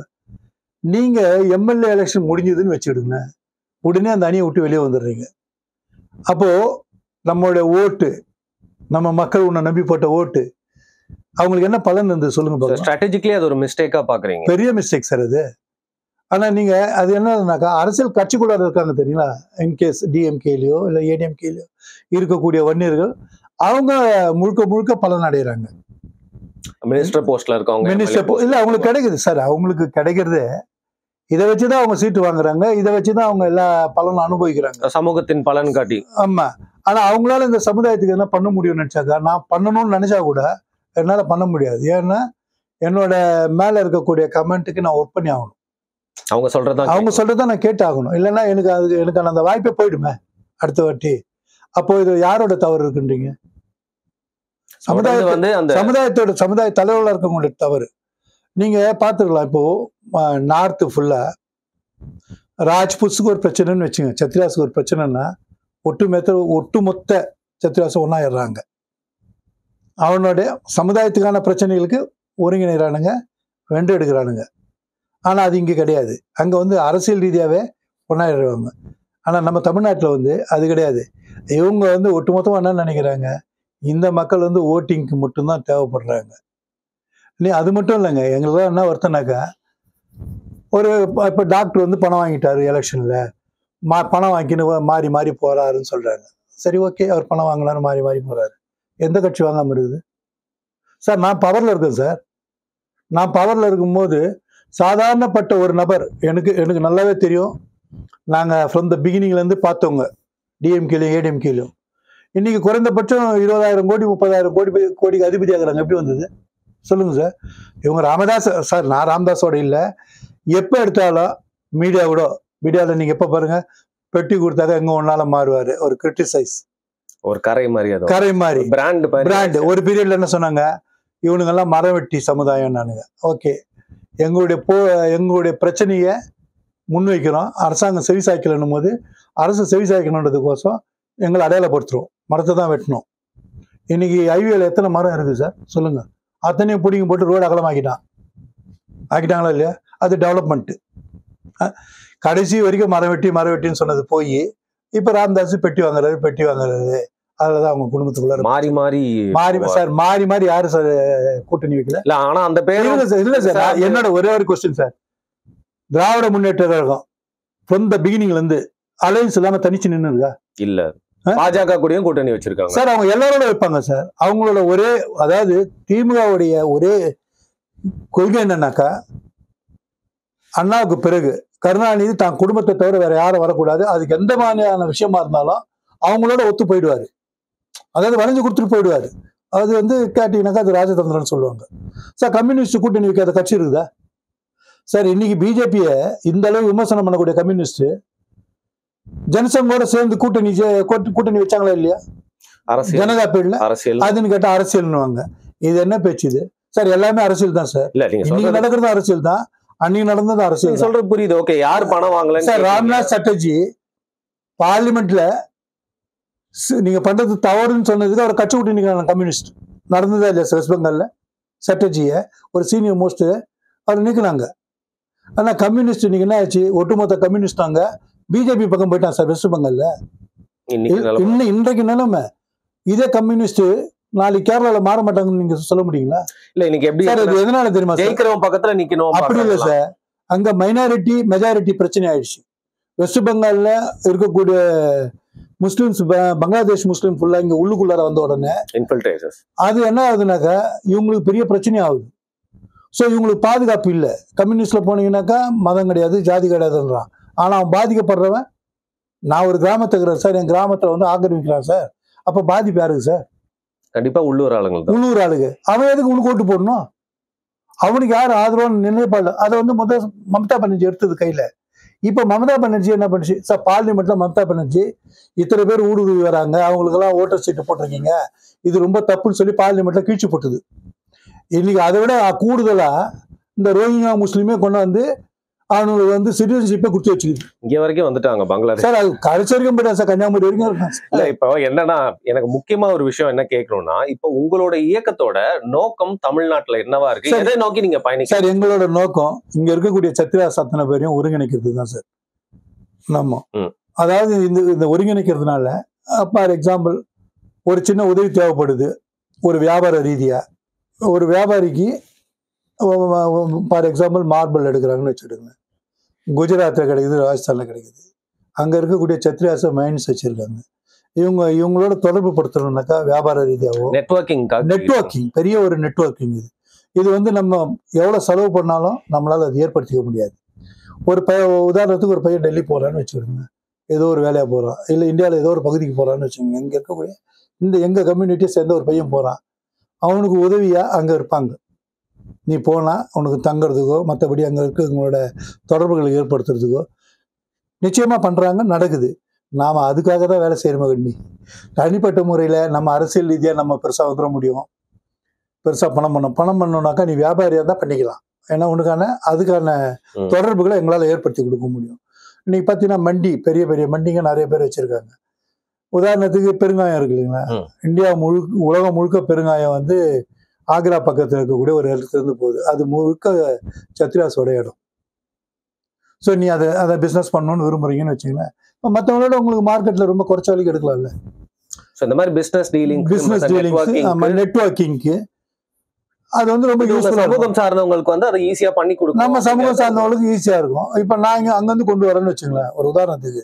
நீங்க எம்எல்ஏ எலெக்ஷன் முடிஞ்சதுன்னு வச்சுக்கிடுங்க, உடனே அந்த அணியை விட்டு வெளியே வந்துடுறீங்க. அப்போ நம்மளுடைய ஓட்டு, நம்ம மக்கள் உன்னை நம்பி போட்ட ஓட்டு, அவங்களுக்கு என்ன பலன் இருந்தது சொல்லுங்க. ஸ்ட்ராட்டஜிக்கலி அது ஒரு மிஸ்டேக்கா பாக்குறீங்க. பெரிய மிஸ்டேக் சார் அது. ஆனா நீங்க அது என்னன்னாக்கா அரசியல் கட்சிக்குள்ள இருக்காங்க தெரியுங்களா, இன்கேஸ் டிஎம்கேலயோ இல்லை ஏடிஎம்கேலயோ இருக்கக்கூடிய வன்னியர்கள் அவங்க முழுக்க முழுக்க பலன் அடைகிறாங்க. மினிஸ்டர் போஸ்ட்ல இருக்கவங்க இல்ல அவங்களுக்கு கிடைக்குது சார். அவங்களுக்கு கிடைக்கிறது இதை வச்சுதான் அவங்க சீட்டு வாங்குறாங்க. இதை வச்சுதான் அவங்க எல்லா பலனும் அனுபவிக்கிறாங்க, சமூகத்தின் பலன் காட்டி. ஆமா. ஆனா அவங்களால இந்த சமுதாயத்துக்கு என்ன பண்ண முடியும்னு நினைச்சாக்கா, நான் பண்ணணும்னு நினைச்சா கூட என்னால பண்ண முடியாது. ஏன்னா என்னோட மேல இருக்கக்கூடிய கமெண்ட்டுக்கு நான் ஒர்க் பண்ணி ஆகணும். அவங்க சொல்றதான் நான் கேட்டு ஆகணும். இல்லைன்னா எனக்கு அந்த வாய்ப்பே போயிடுமே அடுத்த வாட்டி. அப்போ இது யாரோட தவறு இருக்குன்றீங்க? சமுதாய தலைவர்களா இருக்கவங்களுடைய தவறு. நீங்க பாத்துக்கலாம். இப்போ நார்த் ஃபுல்லா ராஜ்புட்ஸுக்கு ஒரு பிரச்சனைன்னு வச்சுங்க, சத்ரியாஸுக்கு ஒரு பிரச்சனைன்னா ஒட்டுமொத்த சத்ரியாசும் ஒன்னாயிடுறாங்க. அவனுடைய சமுதாயத்துக்கான பிரச்சனைகளுக்கு ஒருங்கிணைறானுங்க, வென்றெடுக்கிறானுங்க. ஆனா அது இங்க கிடையாது. அங்க வந்து அரசியல் ரீதியாவே ஒன்னாயிடுவாங்க. ஆனா நம்ம தமிழ்நாட்டில் வந்து அது கிடையாது. இவங்க வந்து ஒட்டுமொத்தமா என்ன நினைக்கிறாங்க, இந்த மக்கள் வந்து ஓட்டிங்க்கு மட்டும்தான் தேவைப்படுறாங்க. நீ அது மட்டும் இல்லைங்க, எங்களுக்கு என்ன வருத்தனாக்கா, ஒரு இப்போ டாக்டர் வந்து பணம் வாங்கிட்டாரு எலெக்ஷன்ல, பணம் வாங்கின்னு மாறி மாறி போறாருன்னு சொல்றாங்க. சரி, ஓகே, அவர் பணம் வாங்கினாரு, மாறி மாறி போறாரு. எந்த கட்சி வாங்காம இருக்குது சார்? நான் பவர்ல இருக்கேன் சார். நான் பவர்ல இருக்கும்போது சாதாரணப்பட்ட ஒரு நபர், எனக்கு நல்லாவே தெரியும். நாங்க ஃப்ரம் த பிகினிங்ல இருந்து பார்த்தவங்க, டிஎம்கேலையும் ஏடிஎம்கேலையும். இன்னைக்கு குறைந்தபட்சம் 20,000 கோடி 30,000 கோடிக்கு அதிபதி ஆகுறாங்க. எப்படி வந்தது சொல்லுங்க சார்? இவங்க ராமதாஸ் சார். நான் ராமதாஸோட இல்லை. எப்போ எடுத்தாலும் மீடியாவில் நீங்க எப்போ பாருங்க, பெட்டி கொடுத்தாக்க எங்க ஒன்னால மாறுவாரு, ஒரு கிரிட்டிசைஸ், ஒரு கரை மாதிரி பிராண்ட். ஒரு பீரியட்ல என்ன சொன்னாங்க, இவனுங்கெல்லாம் மரம் வெட்டி சமுதாயம். நானுங்க ஓகே, எங்களுடைய பிரச்சனையை முன்வைக்கிறோம், அரசாங்கம் செவிசாய்க்கலன்னும் போது அரசு செவிசாய்க்கணுன்றதுக்கோசம் எங்களை அடையாளப்படுத்துறோம், மரத்தை தான் வெட்டணும். இன்னைக்கு ஹைவேல எத்தனை மரம் இருக்கு சார் சொல்லுங்க? அத்தனையும் பிடிங்கி போட்டு ரோடு ஆக்கிட்டாங்களா இல்லையா? அது டெவலப்மெண்ட். கடைசி வரைக்கும் மரம் வெட்டின்னு சொன்னது போய் இப்ப ராமதாஸ் பெட்டி வாங்குறது. அதுலதான் அவங்க குடும்பத்துக்குள்ள மாறி யாரு சார் கூட்டணி வைக்கல? ஆனா அந்த பேர் இல்ல சார். என்னோட ஒரே ஒரு question sir, Dravida Munnetra Kazhagam from the பிகினிங்ல இருந்து அலையன்ஸ் இல்லாம தனிச்சு நின்று இருக்கா? இல்ல. பாஜக கூடயும் கூட்டணி வச்சிருக்காங்க சார். அவங்க எல்லாரோட வைப்பாங்க சார். அவங்களோட ஒரே, அதாவது திமுகவுடைய ஒரே கொள்கை என்னன்னாக்கா, அண்ணாவுக்கு பிறகு கருணாநிதி தான் குடும்பத்தை தவிர வேற யாரும் வரக்கூடாது. அதுக்கு எந்த மாதிரியான விஷயமா இருந்தாலும் அவங்களோட ஒத்து போயிடுவாரு, அதாவது வளைஞ்சு கொடுத்துட்டு போயிடுவாரு. அது வந்து கேட்டீங்கன்னாக்கா அது ராஜதந்திரம்னு சொல்லுவாங்க சார். கம்யூனிஸ்ட் கூட்டணி வைக்காத கட்சி இருக்குதா சார்? இன்னைக்கு பிஜேபியை இந்த அளவு விமர்சனம் பண்ணக்கூடிய கம்யூனிஸ்ட் ஜனசங்கோட சேர்ந்து கூட்டணி வச்சாங்களா இல்லையா? ஜனதா பேர்ல அரசியல் அதுன்னு கேட்டா அரசியல்னுவாங்க. இது என்ன பேச்சு இது சார்? எல்லாமே அரசியல் தான் சார். இன்னைக்கு நடக்கிறது அரசியல் தான், அன்னைக்கு நடந்தது அரசியல். சொல்றது புரியுது. ஓகே, யார் பணம் வாங்கல சார்? ராம்நாத் சட்டர்ஜி பார்லிமெண்ட்ல நீங்க பண்றது தவறுன்னு சொன்னதுக்கு அவர் கட்சி விட்டு நிற்கிறாங்க. கம்யூனிஸ்ட் நடந்ததா இல்லையா வெஸ்ட் பெங்கால்ல? சட்டர்ஜிய ஒரு சீனியர் மோஸ்ட் அவர் நீக்கினாங்க. ஆனா கம்யூனிஸ்ட் இன்னைக்கு என்ன ஆச்சு, ஒட்டுமொத்த கம்யூனிஸ்ட் அங்க பிஜேபி பக்கம் போயிட்டான் சார் வெஸ்ட் பெங்கால்ல. இன்றைக்கு நிலைமை இதே கம்யூனிஸ்ட் நாளைக்கு கேரளால மாற மாட்டாங்கன்னு நீங்க சொல்ல முடியுங்களா? இல்ல, இன்னைக்கு எப்படி சார் இது எதனால தெரியுமா? ஜெயிக்கிறவங்க பக்கத்துல நிக்கணும் அப்படி இல்ல சார். அங்க மைனாரிட்டி மெஜாரிட்டி பிரச்சனை ஆயிடுச்சு. வெஸ்ட் பெங்கால்ல இருக்கக்கூடிய முஸ்லிம்ஸ், பங்களாதேஷ் முஸ்லீம் ஃபுல்லா இங்க உள்ளுக்குள்ளார வந்த உடனே அது என்ன ஆகுதுனாக்கா இவங்களுக்கு பெரிய பிரச்சனை ஆகுது. ஸோ இவங்களுக்கு பாதுகாப்பு இல்லை. கம்யூனிஸ்ட்ல போனீங்கன்னாக்கா மதம் கிடையாது, ஜாதி கிடையாதுன்றான். ஆனா அவன் பாதிக்கப்படுறவன் நான் ஒரு கிராமத்துக்கு இருக்கிறேன் சார், என் கிராமத்துல வந்து ஆக்கிரமிக்கிறான் சார், அப்ப பாதிப்பு யாருக்கு சார்? கண்டிப்பா உள்ளூர் ஆளுங்கள் தான். உள்ளூர் ஆளுங்க. அவன் எதுக்கு உனக்கு ஓட்டு போடணும்? அவனுக்கு யார் ஆதரவான நிலைப்பாடு? அதை வந்து முதல் மம்தா பானர்ஜி எடுத்தது கையில. இப்ப மம்தா பானர்ஜி என்ன பண்ணுச்சு சார்? பார்லிமெண்ட்ல மம்தா பானர்ஜி இத்தனை பேர் ஊடுருவி வராங்க, அவங்களுக்கு எல்லாம் ஓட்டர் சீட்டு போட்டிருக்கீங்க, இது ரொம்ப தப்புன்னு சொல்லி பார்லிமெண்ட்ல கீழ்ச்சி போட்டுது. இன்னைக்கு அதை விட கூடுதலா இந்த ரோஹிங்கா முஸ்லீமே கொண்டு வந்து அவனுக்கு வந்து சிட்டிசன்ஷிப்பை கொடுத்து வச்சுக்கிது. இங்க வரைக்கும் வந்துட்டாங்க பங்களாதேஷ். சார் அது கடைசி வரைக்கும் போயிட்டா சார், கன்னியாகுமரி வரைக்கும் இருக்கான். இல்ல இப்போ என்னன்னா, எனக்கு முக்கியமா ஒரு விஷயம் என்ன கேட்கணும்னா, இப்போ உங்களோட இயக்கத்தோட நோக்கம் தமிழ்நாட்டுல என்னவா இருக்கு? எதை நோக்கி நீங்க பயணிக்க? சார் எங்களோட நோக்கம் இங்க இருக்கக்கூடிய சத்ரியாஸ் அத்தனை பேரையும் ஒருங்கிணைக்கிறது தான் சார். நம்ம அதாவது இந்த ஒருங்கிணைக்கிறதுனால ஃபார் எக்ஸாம்பிள் ஒரு சின்ன உதவி தேவைப்படுது ஒரு வியாபார ரீதியா. ஒரு வியாபாரிக்கு ஃபார் எக்ஸாம்பிள் மார்பிள் எடுக்கிறாங்கன்னு வச்சுடுங்க, குஜராத்தில் கிடைக்குது, ராஜஸ்தானில் கிடைக்குது. அங்கே இருக்கக்கூடிய சத்ரியாச மைன்ஸ் வச்சுருக்காங்க. இவங்களோட தொடர்பு படுத்தணும்னாக்கா வியாபார ரீதியாகவும் நெட்வொர்க்கிங், பெரிய ஒரு நெட்வொர்க்கிங். இது வந்து நம்ம எவ்வளோ செலவு பண்ணாலும் நம்மளால் அதை ஏற்படுத்திக்க முடியாது. ஒரு உதாரணத்துக்கு ஒரு பையன் டெல்லி போகிறான்னு வச்சுக்கோங்க, ஏதோ ஒரு வேலையாக போகிறான், இல்லை இந்தியாவில் ஏதோ ஒரு பகுதிக்கு போகிறான்னு வச்சுக்கோங்க, இங்கே இருக்கக்கூடிய எங்கள் கம்யூனிட்டியை சேர்ந்த ஒரு பையன் போகிறான், அவனுக்கு உதவியாக அங்கே இருப்பாங்க. நீ போனால் உனக்கு தங்குறதுக்கோ மற்றபடி அங்கே இருக்கிறவங்களோட தொடர்புகளை ஏற்படுத்துறதுக்கோ நிச்சயமாக பண்ணுறாங்க, நடக்குது. நாம் அதுக்காக தான் வேலை செய்கிறோம் கண்ணி. தனிப்பட்ட முறையில் நம்ம அரசியல் ரீதியாக நம்ம பெருசாக வந்துட முடியும், பெருசாக பணம் பண்ணோம்னாக்கா நீ வியாபாரியாக தான் பண்ணிக்கலாம். ஏன்னா உனக்கான அதுக்கான தொடர்புகளை எங்களால் ஏற்படுத்தி கொடுக்க முடியும். இன்னைக்கு பார்த்தீங்கன்னா மண்டி, பெரிய பெரிய மண்டிங்க நிறைய பேர் வச்சுருக்காங்க. உதாரணத்துக்கு பெருங்காயம் இருக்கு இல்லைங்களா, இந்தியா உலகம் முழுக்க பெருங்காயம் வந்து ஆக்ரா பக்கத்தில் இருக்கக்கூடிய ஒரு இடத்துலேருந்து போகுது. அது முழுக்க சத்ரியாஸோட இடம். ஸோ நீ அதை பிஸ்னஸ் பண்ணணும்னு விரும்புறீங்கன்னு வச்சுங்களேன், இப்போ மற்றவங்களோட உங்களுக்கு மார்க்கெட்டில் ரொம்ப குறைச்ச வரைக்கும் எடுக்கலாம்ல. இந்த மாதிரி பிஸ்னஸ் நெட்வொர்க்கிங்க்கு அது வந்து ரொம்ப யூஸ்ஃபுல்லாக, சமூகம் சார்ந்தவங்களுக்கு வந்து அதை ஈஸியாக பண்ணி கொடுக்கும். நம்ம சமூகம் சார்ந்தவங்களுக்கு ஈஸியாக இருக்கும். இப்போ நான் இங்கே அங்கேருந்து கொண்டு வரேன்னு வச்சுங்களேன், ஒரு உதாரணத்துக்கு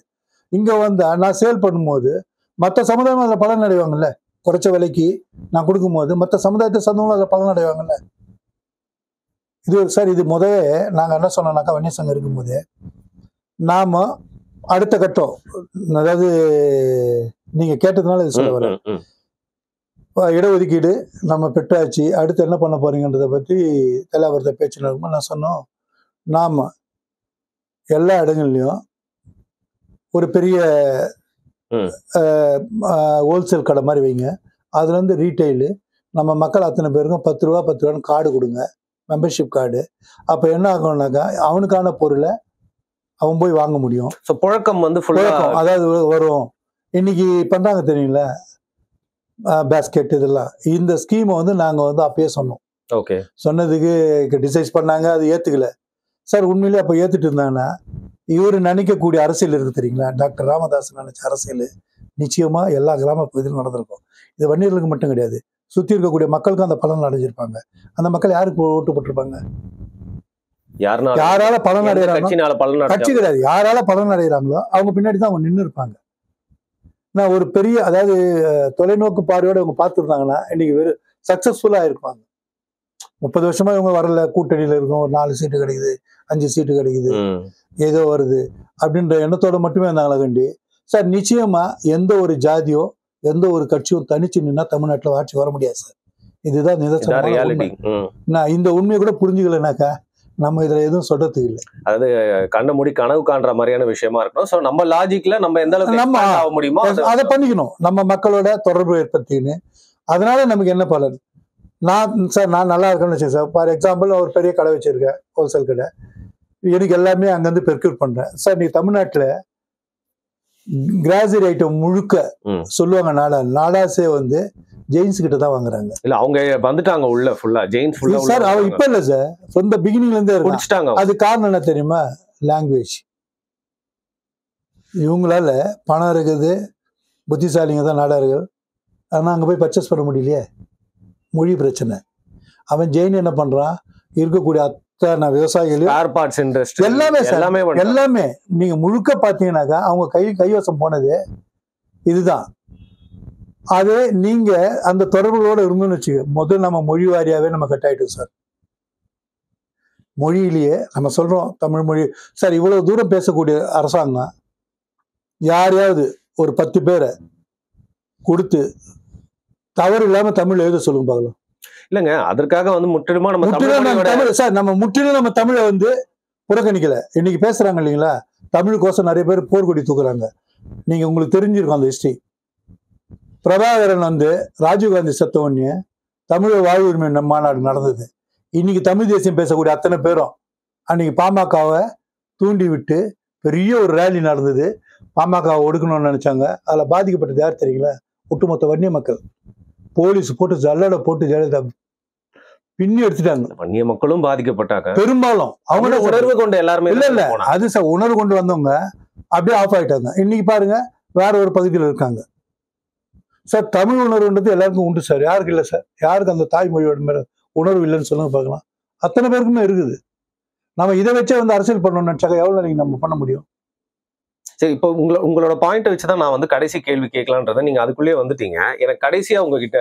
இங்கே வந்தால் நான் சேல் பண்ணும்போது மற்ற சமுதாயம் அதில் பலன் அடைவாங்கல்ல. குறைச்ச விலைக்கு நான் கொடுக்கும்போது மற்ற சமுதாயத்தை சார்ந்தவங்களும் அதில் பலன் அடைவாங்கல்ல. இது சார் இது முதவே நாங்கள் என்ன சொன்னோம்னாக்கா, வன்னியர் சங்கம் இருக்கும்போது நாம் அடுத்த கட்டம், அதாவது நீங்கள் கேட்டதுனால இது சொல்ல வரேன், இடஒதுக்கீடு நம்ம பெற்றாச்சு, அடுத்து என்ன பண்ண போறீங்கன்றதை பற்றி தலைவரத்தை பேச்சு நடக்கும்போது நான் சொன்னோம், நாம் எல்லா இடங்கள்லையும் ஒரு பெரிய ஹோல்சேல் கடை மாதிரி வைங்க, அதுல இருந்து ரீட்டைலு நம்ம மக்கள் அத்தனை பேருக்கும் 10 ரூபா 10 ரூபான்னு கார்டு கொடுங்க, மெம்பர்ஷிப் கார்டு. அப்போ என்ன ஆகும்னாக்கா அவனுக்கான பொருளை அவன் போய் வாங்க முடியும். ஸோ புழக்கம் வந்து புழக்கம் அதாவது வரும். இன்னைக்கு பண்றாங்க தெரியுங்களா, பேஸ்கெட் இதெல்லாம். இந்த ஸ்கீமை வந்து நாங்கள் வந்து அப்பயே சொன்னோம். ஓகே, சொன்னதுக்கு டிசைஸ் பண்ணாங்க, அது ஏற்றுக்கல சார். உண்மையிலே அப்போ ஏற்றுட்டு இருந்தாங்கன்னா இவர் நினைக்கக்கூடிய அரசியல் இருக்கு தெரியுங்களா, டாக்டர் ராமதாஸ் நினைச்ச அரசியல் நிச்சயமா எல்லா கிராம பகுதியிலும் நடந்திருக்கும். இது வன்னியர்களுக்கு மட்டும் கிடையாது, சுற்றி இருக்கக்கூடிய மக்களுக்கும் அந்த பலன் அடைஞ்சிருப்பாங்க. அந்த மக்கள் யாருக்கு ஓட்டு போட்டிருப்பாங்க? யாரால பலன் அடைகிறாங்க? கட்சி கிடையாது. யாரால பலன் அடைகிறாங்களோ அவங்க பின்னாடி தான் அவங்க நின்று இருப்பாங்க. நான் ஒரு பெரிய, அதாவது தொலைநோக்கு பார்வையோட இவங்க பார்த்துருந்தாங்கன்னா இன்னைக்கு வெறும் சக்சஸ்ஃபுல்லாக இருப்பாங்க. 30 வருஷமா இவங்க வரல, கூட்டணியில இருக்கும், ஒரு 4 சீட்டு கிடைக்குது, 5 சீட்டு கிடைக்குது, ஏதோ வருது அப்படின்ற எண்ணத்தோட மட்டுமே இருந்தாங்களா கண்டி சார். நிச்சயமா எந்த ஒரு ஜாதியோ எந்த ஒரு கட்சியும் தனிச்சு நின்னா தமிழ்நாட்டில் ஆட்சி வர முடியாது சார். இதுதான் நிதர்சனம். நான் இந்த உண்மையை கூட புரிஞ்சுக்கலனாக்கா நம்ம இதுல எதுவும் சொல்றதுக்கு இல்லை. அதாவது கண்ண மூடி கனவு காண்ற மாதிரியான விஷயமா இருக்கணும். சோ நம்ம லாஜிக்ல நம்ம எந்த அளவுக்கு நம்ம ஆக முடியுமோ அதை பண்ணிக்கணும், நம்ம மக்களோட தொடர்பு ஏற்படுத்தின்னு. அதனால நமக்கு என்ன பலன்? நான் நல்லா இருக்கேன்னு வச்சேன் சார். ஃபார் எக்ஸாம்பிள் ஒரு பெரிய கடை வச்சிருக்கேன், ஹோல்சேல் கடை. எனக்கு எல்லாமே அங்கேருந்து பெர்க்யூட் பண்றேன் சார். நீ தமிழ்நாட்டில் கிராசரி ஐட்டம் முழுக்க சொல்லுவாங்க, நாடாசே வந்து ஜெயின்ஸ் கிட்ட தான் வாங்குறாங்க. இல்ல அவங்க வந்துட்டாங்க உள்ள ஃபுல்லா ஜெயின்ஸ் ஃபுல்லா சார். அவ இப்ப இல்ல சார், ஃப்ரம் தி பிகினிங்ல இருந்தே இருக்காங்க. அது காரணம் என்ன தெரியுமா? லாங்குவேஜ். இவங்களால பணம் இருக்குது, புத்திசாலிங்க தான் நாடார்கள், ஆனா அங்க போய் பர்ச்சேஸ் பண்ண முடியலையே, மொழி பிரச்சனை. அவன் ஜெயின் என்ன பண்றான், இருக்கக்கூடிய அத்தனை விவசாயிகள் எல்லாமே நீங்க முழுக்க பாத்தீங்கன்னாக்கா அவங்க கைவசம் போனது இதுதான். அது நீங்க அந்த தொடர்புகளோட இருந்தோம்னு வச்சுக்க, முதல் நம்ம மொழி வாரியாவே நம்ம கட் ஆயிட்டோம் சார். மொழியிலேயே நம்ம சொல்றோம் தமிழ் மொழி சார். இவ்வளவு தூரம் பேசக்கூடிய அரசாங்கம் யாரையாவது ஒரு 10 பேரை கொடுத்து தவறு இல்லாம தமிழ் எழுத சொல்லுங்க பார்க்கலாம். இல்லங்க, அதற்காக வந்து முற்றிலுமா நம்ம முற்றிலும் நம்ம தமிழ் தமிழ் சார், நம்ம முற்றிலும் நம்ம தமிழை வந்து புறக்கணிக்கல. இன்னைக்கு பேசுறாங்க இல்லைங்களா, தமிழுக்கோசம் நிறைய பேர் போர்க்கொடி தூக்குறாங்க. நீங்க உங்களுக்கு தெரிஞ்சிருக்கும் அந்த ஹிஸ்டரி. பிரபாகரன் வந்து ராஜீவ்காந்தி செத்த உடனே தமிழ் வாழ்வுரிமை மாநாடு நடந்தது. இன்னைக்கு தமிழ் தேசியம் பேசக்கூடிய அத்தனை பேரும் அன்னைக்கு பாமகவை தூண்டி விட்டு பெரிய ஒரு ரேலி நடந்தது. பாமகவை ஒடுக்கணும்னு நினைச்சாங்க. அதுல பாதிக்கப்பட்டது யார் தெரியுங்களா? ஒட்டுமொத்த வன்னிய மக்கள். போலீஸ் போட்டு ஜல்லடை போட்டு ஜெயலலிதா பின்னி எடுத்துட்டாங்க. வன்னிய மக்களும் பாதிக்கப்பட்டாங்க. பெரும்பாலும் அவங்க உணர்வு கொண்டு எல்லாருமே இல்ல அது சார், உணர்வு கொண்டு வந்தவங்க அப்படியே ஆஃப் ஆயிட்டாங்க. இன்னைக்கு பாருங்க வேற ஒரு பகுதியில் இருக்காங்க சார். தமிழ் உணர்வுன்றது எல்லாருக்கும் உண்டு சார். யாருக்கு இல்லை சார்? யாருக்கு அந்த தாய்மொழியோட மேல உணர்வு இல்லைன்னு சொல்லுங்க பார்க்கலாம். அத்தனை பேருக்குமே இருக்குது. நம்ம இதை வச்சே வந்து அரசியல் பண்ணணும்னு நினைச்சாக்க எவ்வளவு நாளைக்கு நம்ம பண்ண முடியும்? சரி, இப்போ உங்களோட பாயிண்ட் வச்சுதான் நான் வந்து கடைசி கேள்வி கேட்கலான்றத நீங்க அதுக்குள்ளேயே வந்துட்டீங்க. எனக்கு கடைசியா உங்ககிட்ட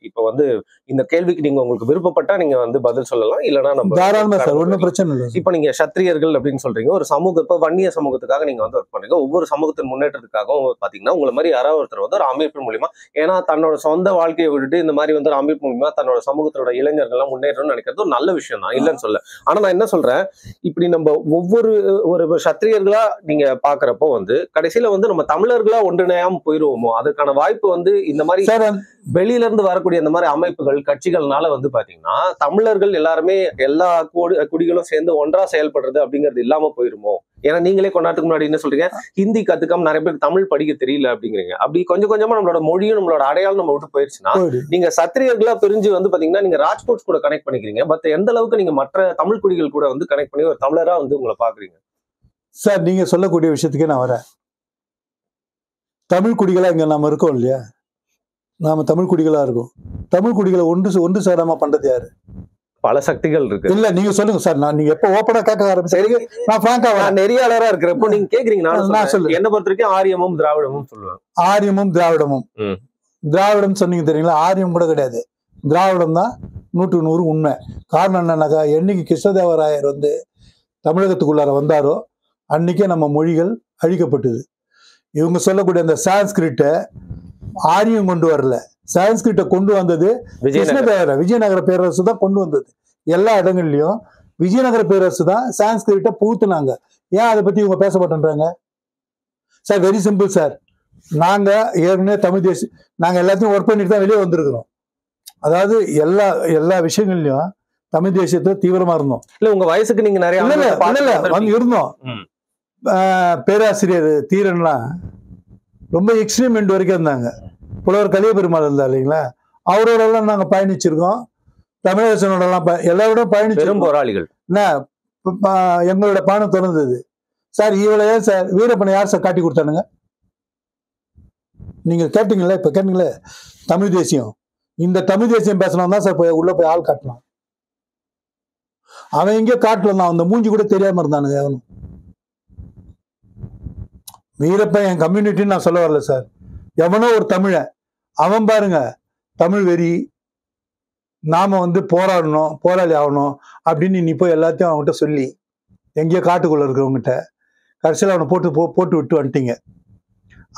இப்ப வந்து இந்த கேள்விக்கு நீங்க உங்களுக்கு விருப்பப்பட்டா நீங்க வந்து பதில் சொல்லலாம், இல்லைன்னா நம்ம தாராளமா சார், ஒன்றும் பிரச்சனை இல்லை. இப்ப நீங்க சத்திரியர்கள் அப்படின்னு சொல்றீங்க, ஒரு சமூக இப்ப வன்னிய சமூகத்துக்காக நீங்க வந்து ஒர்க் பண்றீங்க. ஒவ்வொரு சமூகத்தின் முன்னேற்றத்துக்காகவும் பாத்தீங்கன்னா உங்களை மாதிரி யாராவது ஒருத்தர் வந்து ஒரு அமைப்பு மூலியமா, ஏன்னா தன்னோட சொந்த வாழ்க்கையை விட்டுட்டு இந்த மாதிரி வந்து ஒரு அமைப்பு மூலியமா தன்னோட சமூகத்தோட இளைஞர்கள்லாம் முன்னேறணும்னு நினைக்கிறது ஒரு நல்ல விஷயம் தான், இல்லைன்னு சொல்ல. ஆனா நான் என்ன சொல்றேன், இப்படி நம்ம ஒவ்வொரு ஒரு சத்திரியர்களா நீங்க பாக்குறப்போ வந்து கடைசியில வந்து நம்ம தமிழர்களா ஒன்றிணையாம போயிருவோமோ? அதற்கான வாய்ப்பு வந்து இந்த மாதிரி வெளியில இருந்து வரக்கூடிய இந்த மாதிரி அமைப்புகள் கட்சிகள்னால வந்து பாத்தீங்கன்னா தமிழர்கள் எல்லாருமே எல்லா குடிகளும் சேர்ந்து ஒன்றா செயல்படுறது அப்படிங்கிறது இல்லாம போயிருமோ? ஏன்னா நீங்களே கொண்டாட்டுக்கு முன்னாடி என்ன சொல்றீங்க, ஹிந்தி கத்துக்காம நிறைய பேருக்கு தமிழ் படிக்க தெரியல அப்படிங்கிறீங்க. அப்படி கொஞ்சம் கொஞ்சமா நம்மளோட மொழியும் நம்மளோட அடையாளம் நம்ம விட்டு போயிருச்சுன்னா நீங்க சத்திரியர்களா பிரிஞ்சு வந்து பாத்தீங்கன்னா நீங்க ராஜ்கோட் கூட கனெக்ட் பண்ணிக்கிறீங்க. பட் எந்த அளவுக்கு நீங்க மற்ற தமிழ் குடிகள் கூட வந்து கனெக்ட் பண்ணி ஒரு தமிழரா வந்து உங்களை பாக்குறீங்க? சார், நீங்க சொல்லக்கூடிய விஷயத்துக்கே நான் வரேன். தமிழ் குடிகளா இங்க நாம இருக்கோம் இல்லையா? நாம தமிழ் குடிகளா இருக்கோம். தமிழ் குடிகளை ஒன்று சேராம பண்றது யாரு? பல சக்திகள் இருக்கு. இல்ல நீங்க சொல்லுங்க சார். நீங்க எப்ப ஓப்பனா கேட்க ஆரம்பிச்சீங்க, நான் பிராங்கா நெறியாளரா இருக்கிறப்போ நீங்க கேக்குறீங்க. நான் சொல்லுங்க, என்ன பொறுத்த வரைக்கும் ஆரியமும் திராவிடமும் சொல்லுவேன். ஆரியமும் திராவிடமும். திராவிடம் சொன்னீங்க தெரியுங்களா? ஆரியம் கூட கிடையாது, திராவிடம் தான் 100க்கு 100 உண்மை. காரணம் என்னன்னாக்கா, என்னைக்கு கிருஷ்ணதேவராயர் வந்து தமிழகத்துக்குள்ளார வந்தாரோ அன்னைக்கே நம்ம மொழிகள் அழிக்கப்பட்டது. இவங்க சொல்லக்கூடிய அந்த சான்ஸ்கிரிட்டை ஆரியம் கொண்டு வரல. சான்ஸ்கிரிட்டை கொண்டு வந்தது கிருஷ்ணதேவராய, விஜயநகர பேரரசு தான் கொண்டு வந்தது. எல்லா இடங்கள்லயும் விஜயநகர பேரரசு தான் சான்ஸ்கிரிட்டை புகுத்துனாங்க. ஏன் அதை பத்தி இவங்க பேச மாட்டேன்றாங்க சார்? Very simple sir. நாங்க ஏற்கனவே தமிழ் தேசியம் நாங்க எல்லாத்தையும் ஒர்க் பண்ணிட்டு தான் வெளியே வந்திருக்கிறோம். அதாவது எல்லா விஷயங்கள்லயும் தமிழ் தேசியத்துல தீவிரமா இருந்தோம். இல்ல உங்க வயசுக்கு நீங்க நிறைய வந்து இருந்தோம். பேராசிரியர் தீரன்லாம் ரொம்ப எக்ஸ்ட்ரீம் எண்ட் வரைக்கும் இருந்தாங்க. புலவர் கலியபெருமாள் இருந்தா இல்லைங்களா, அவரோட எல்லாம் நாங்க பயணிச்சிருக்கோம். தமிழரசனோட எல்லாம் எல்லாரோட பயணிச்சிருக்கோம். போராளிகள் எங்களோட பயணம் தொடர்ந்தது சார். இவளை ஏன் சார் வீரப்பனை யார் சார் காட்டி கொடுத்தானுங்க? நீங்க கேட்டீங்களா? இப்ப கேட்டீங்களே தமிழ் தேசியம், இந்த தமிழ் தேசியம் பேசணும் தான் சார் உள்ள போய் ஆள் காட்டலாம். அவன் எங்கேயோ காட்டல, நான் அந்த மூஞ்சி கூட தெரியாம இருந்தானுங்க. அவனும் வீரப்பன் என் கம்யூனிட்டின்னு நான் சொல்ல வரல சார். எவனோ ஒரு தமிழன் அவன் பாருங்க தமிழ் வெறி, நாம வந்து போராடணும், போராளி ஆகணும் அப்படின்னு நீ போய் எல்லாத்தையும் அவன்கிட்ட சொல்லி எங்கேயோ காட்டுக்குள்ள இருக்கிறவங்ககிட்ட கடைசியில் அவனை போட்டு விட்டு வந்துட்டீங்க.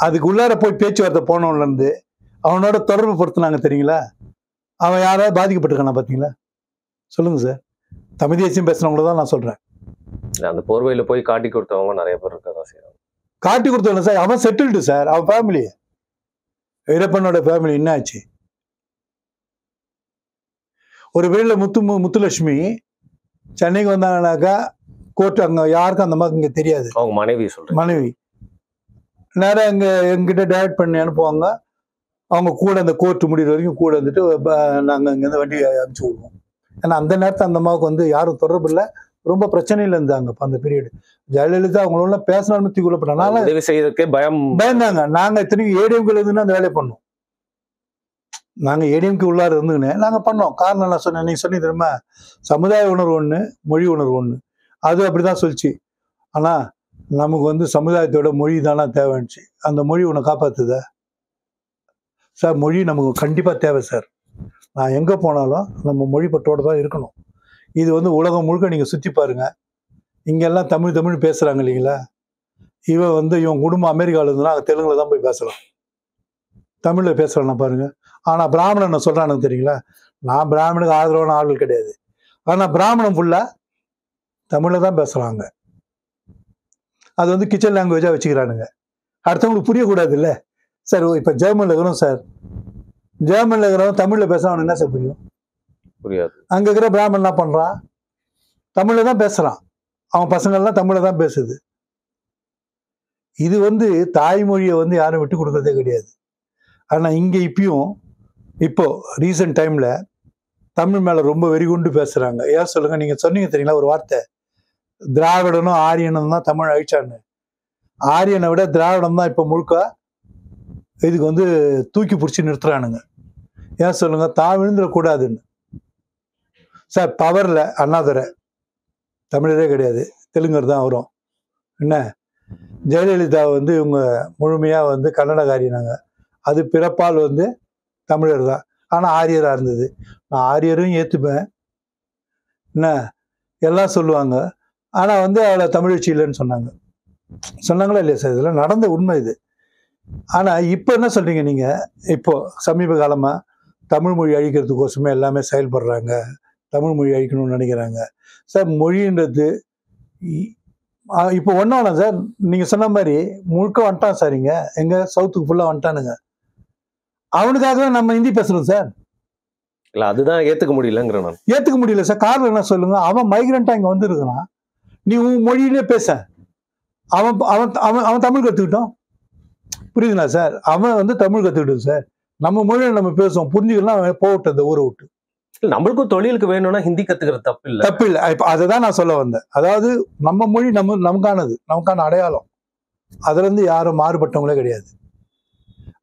அதுக்கு உள்ளார போய் பேச்சுவார்த்தை போனவன்ல இருந்து அவனோட தொடர்பு படுத்தினாங்க தெரியுங்களா? அவன் யாராவது பாதிக்கப்பட்டிருக்கானா பார்த்தீங்களா? சொல்லுங்க சார். தமிழ் தேசியம் பேசுறவங்கள தான் நான் சொல்றேன். அந்த போர்வையில போய் காட்டி கொடுத்தவங்க நிறைய பேர் இருக்கதான் செய்யறாங்க. காட்டி கொடுத்தவன சார், அவன் செட்டில்டு சார். அவன் ஃபேமிலி, வீரப்பனோட ஃபேமிலி என்ன ஆச்சு? ஒரு வீடுல முத்துலட்சுமி சென்னைக்கு வந்தாங்கன்னாக்கா கோர்ட் அங்க யாருக்கும் அந்த மாதிரி இங்க தெரியாது. அவங்க மனைவி நேரம் எங்கிட்ட டைரக்ட் பண்ணி அனுப்புவாங்க. அவங்க கூட அந்த கோர்ட் முடிகிற வரைக்கும் கூட வந்துட்டு நாங்க இங்க இருந்து வண்டி அனுப்பிச்சு விடுவோம். ஏன்னா அந்த நேரத்தில் அந்த அம்மாவுக்கு வந்து யாரும் தொடர்பு இல்லை, ரொம்ப பிரச்சனையில இருந்தாங்க அந்த பீரியடு. ஜெயலலிதா அவங்களோட பேசினாலும் தூக்கிள்ளப்பட்டாங்க, பயந்தாங்க. நாங்க இத்தனைக்கும் ஏடிஎம்கள் இருந்து அந்த வேலையை பண்ணோம். நாங்க ஏடிஎம்க்கு உள்ளார இருந்துன்னு நாங்க பண்ணோம். காரணம் நான் சொன்னேன், நீங்க சொன்னீங்க தெரியுமா, சமுதாய உணர்வு ஒண்ணு, மொழி உணர்வு ஒண்ணு. அது அப்படிதான் சொல்லிச்சு. ஆனா நமக்கு வந்து சமுதாயத்தோட மொழி தானா தேவைச்சு. அந்த மொழி உன்னை காப்பாத்துதா சார்? மொழி நமக்கு கண்டிப்பா தேவை சார். நான் எங்க போனாலும் நம்ம மொழி பற்றோட தான் இருக்கணும். இது வந்து உலகம் முழுக்க நீங்க சுத்தி பாருங்க, இங்கெல்லாம் தமிழ் பேசுறாங்க இல்லைங்களா? இவன் குடும்பம் அமெரிக்காவில் இருந்ததுன்னா அங்கே தெலுங்குல தான் போய் பேசலாம், தமிழில் பேசலாம் பாருங்க. ஆனால் பிராமணன் சொல்கிறானுங்க தெரியுங்களா, நான் பிராமணுக்கு ஆதரவான ஆள்கள் கிடையாது. ஆனால் பிராமணன் ஃபுல்லாக தமிழில் தான் பேசுகிறாங்க. அது கிச்சன் லாங்குவேஜாக வச்சுக்கிறானுங்க. அடுத்தவங்களுக்கு புரியக்கூடாது இல்லை சார். இப்போ ஜெர்மனில் இருக்கிறோம் சார், ஜெர்மனில் இருக்கிறவன் தமிழில் பேச அவனுக்கு என்ன சார் புரியும்? புரியாது. அங்கே இருக்கிற பிராமணன் என்ன பண்ணுறான்? தமிழில் தான் பேசுகிறான். அவன் பசங்கள்லாம் தமிழில் தான் பேசுது. இது தாய்மொழியை யாரும் விட்டு கொடுக்கறதே கிடையாது. ஆனால் இங்கே இப்போ ரீசன்ட் டைமில் தமிழ் மேலே ரொம்ப வெறிகுண்டு பேசுகிறாங்க. ஏன் சொல்லுங்கள், நீங்கள் சொன்னீங்க தெரியுங்களா ஒரு வார்த்தை, திராவிடனும் ஆரியனும் தான் தமிழ் அழிச்சான்னு. ஆரியனை விட திராவிடம் தான் இப்போ முழுக்க இதுக்கு தூக்கி பிடிச்சி நிறுத்துறானுங்க. ஏன் சொல்லுங்கள், தான் விழுந்துடக்கூடாதுன்னு. சார் பவரில் அண்ணாதுரை தமிழரே கிடையாது, தெலுங்கர் தான் வரும். என்ன ஜெயலலிதா இவங்க முழுமையாக கன்னடகாரினாங்க. அது பிறப்பால் தமிழர் தான், ஆனால் ஆரியராக இருந்தது. நான் ஆரியரும் ஏற்றுப்பேன், என்ன எல்லாம் சொல்லுவாங்க. ஆனால் அவளை தமிழச்சி இல்லைன்னு சொன்னாங்களா இல்லையா சார்? இதெல்லாம் நடந்த உண்மை இது. ஆனால் இப்போ என்ன சொல்கிறீங்க நீங்கள்? இப்போ சமீப காலமாக தமிழ் மொழி அழிக்கிறதுக்கோசமே எல்லாமே செயல்படுறாங்க, தமிழ் மொழி அழிக்கணும்னு நினைக்கிறாங்க. சார் மொழின்றது இப்போ ஒன்றும் சார், நீங்கள் சொன்ன மாதிரி முழுக்க வந்துட்டான் சார். இங்கே எங்கள் சவுத்துக்கு ஃபுல்லாக வந்துட்டானுங்க. அவனுக்காக நம்ம ஹிந்தி பேசுகிறோம் சார். இல்லை அதுதான் ஏற்றுக்க முடியலங்கிற நான். ஏற்றுக்க முடியல சார். காரணம் என்ன சொல்லுங்க? அவன் மைக்ரண்ட்டாக இங்கே வந்துருக்கிறான், நீ உன் மொழியிலே பேச. அவன் அவன் அவன் அவன் தமிழ் கற்றுக்கிட்டோம், புரியுதுங்களா சார்? அவன் தமிழ் கற்றுக்கிட்டோம் சார். நம்ம மொழியை நம்ம பேசுவோம், புரிஞ்சுக்கலாம். அவன் போகட்டும் இந்த ஊரை விட்டு. நம்மளுக்கும் தொழிலுக்கு வேணும்னா ஹிந்தி கத்துக்கிறது தப்பு இல்லை, தப்பு இல்லை. இப்போ அதை தான் நான் சொல்ல வந்தேன். அதாவது நம்ம மொழி நமக்கானது, நமக்கான அடையாளம். அதுலேருந்து யாரும் மாறுபட்டவங்களே கிடையாது.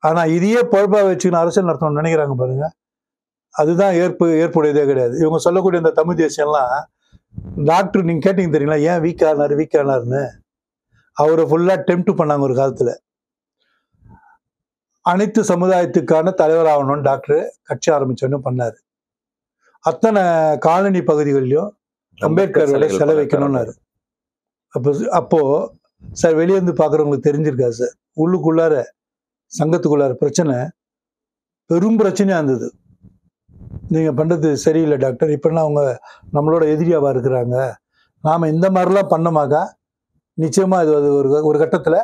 ஆனால் இதையே பொறுப்பாக வச்சுக்கணும் அரசியல் நடத்தணும்னு நினைக்கிறாங்க பாருங்க, அதுதான் ஏற்புடையதே கிடையாது. இவங்க சொல்லக்கூடிய இந்த தமிழ் தேசியம்லாம் டாக்டர் நீங்கள் கேட்டீங்க தெரியுங்களா, ஏன் வீக் ஆனார்னு. அவரை ஃபுல்லாக டெம்ப்ட் பண்ணாங்க ஒரு காலத்தில். அனைத்து சமுதாயத்துக்கான தலைவர் ஆகணும்னு டாக்டர் கட்சி ஆரம்பிச்சோன்னு பண்ணார். அத்தனை காலனி பகுதிகளிலும் அம்பேத்கரோட சிலை வைக்கணும்னாரு. அப்போ சார் வெளியேந்து பார்க்குறவங்களுக்கு தெரிஞ்சிருக்காது சார், உள்ளுக்குள்ளார சங்கத்துக்குள்ளார பிரச்சனை பெரும் பிரச்சனையாக இருந்தது. நீங்கள் பண்ணுறது சரியில்லை டாக்டர், இப்போல்லாம் அவங்க நம்மளோட எதிரியாவாக இருக்கிறாங்க, நாம் இந்த மாதிரிலாம் பண்ணமாக்கா நிச்சயமாக இது ஒரு கட்டத்தில்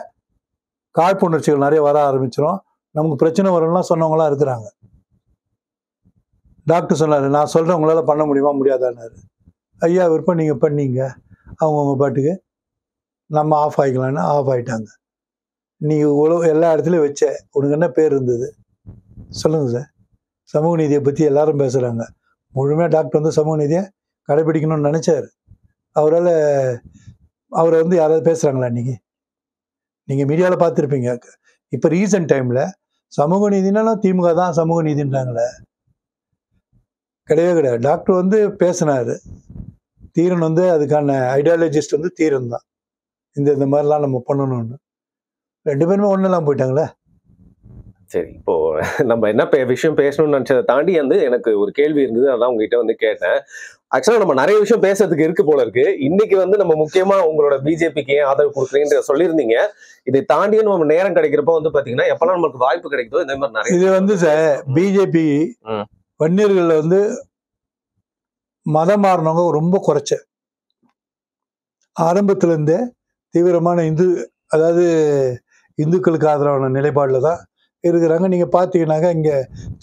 காழ்ப்புணர்ச்சிகள் நிறைய வர ஆரம்பிச்சிடும், நமக்கு பிரச்சனை வரும்லாம் சொன்னவங்களாம் இருக்கிறாங்க. டாக்டர் சொன்னார், நான் சொல்கிறேன் உங்களால் பண்ண முடியுமா முடியாதான்னாரு. ஐயா விருப்பம் நீங்கள் பண்ணீங்க, அவங்கவுங்க பாட்டுக்கு நம்ம ஆஃப் ஆகிக்கலான்னு ஆஃப் ஆகிட்டாங்க. நீ எல்லா இடத்துலையும் வச்ச உனக்கு என்ன பேர் இருந்தது சொல்லுங்கள் சார்? சமூக நீதியை பற்றி எல்லாரும் பேசுகிறாங்க. முழுமையாக டாக்டர் சமூக நீதியை கடைபிடிக்கணும்னு நினச்சார். அவரை யாராவது பேசுகிறாங்களா இன்றைக்கி? நீங்கள் மீடியாவில் பார்த்துருப்பீங்க. இப்போ ரீசன்ட் டைமில் சமூக நீதினாலும் திமுக தான் சமூக நீதின்றாங்களே, கிடையவே. டாக்டர் பேசினார், தீரன் அதுக்கான ஐடியாலஜிஸ்ட் தீரன் தான், இந்த மாதிரிலாம் நம்ம பண்ணணும்னு. ரெண்டு பேருமே ஒன்றெல்லாம் போயிட்டாங்களே. சரி, இப்போ நம்ம என்ன விஷயம் பேசணும்னு நினைச்சதை தாண்டி எனக்கு ஒரு கேள்வி இருந்தது, அதான் உங்ககிட்ட கேட்டேன். ஆக்சுவலா நம்ம நிறைய விஷயம் பேசுறதுக்கு இருக்கு போல இருக்கு. இன்னைக்கு நம்ம முக்கியமா உங்களோட பிஜேபிக்கு ஏன் ஆதரவு கொடுக்குறீங்கன்ற சொல்லியிருந்தீங்க. இதை தாண்டியும் நம்ம நேரம் கிடைக்கிறப்ப பாத்தீங்கன்னா எப்பெல்லாம் நமக்கு வாய்ப்பு கிடைக்குதோ இந்த மாதிரி நிறைய இது சார் பிஜேபி வன்னியர்கள் மதம் மாறினவங்க ரொம்ப குறைச்ச. ஆரம்பத்துல இருந்தே தீவிரமான அதாவது இந்துக்களுக்கு ஆதரவான நிலைப்பாடுல தான் இருக்கிறாங்க. நீங்க பாத்தீங்கன்னாக்கா இங்க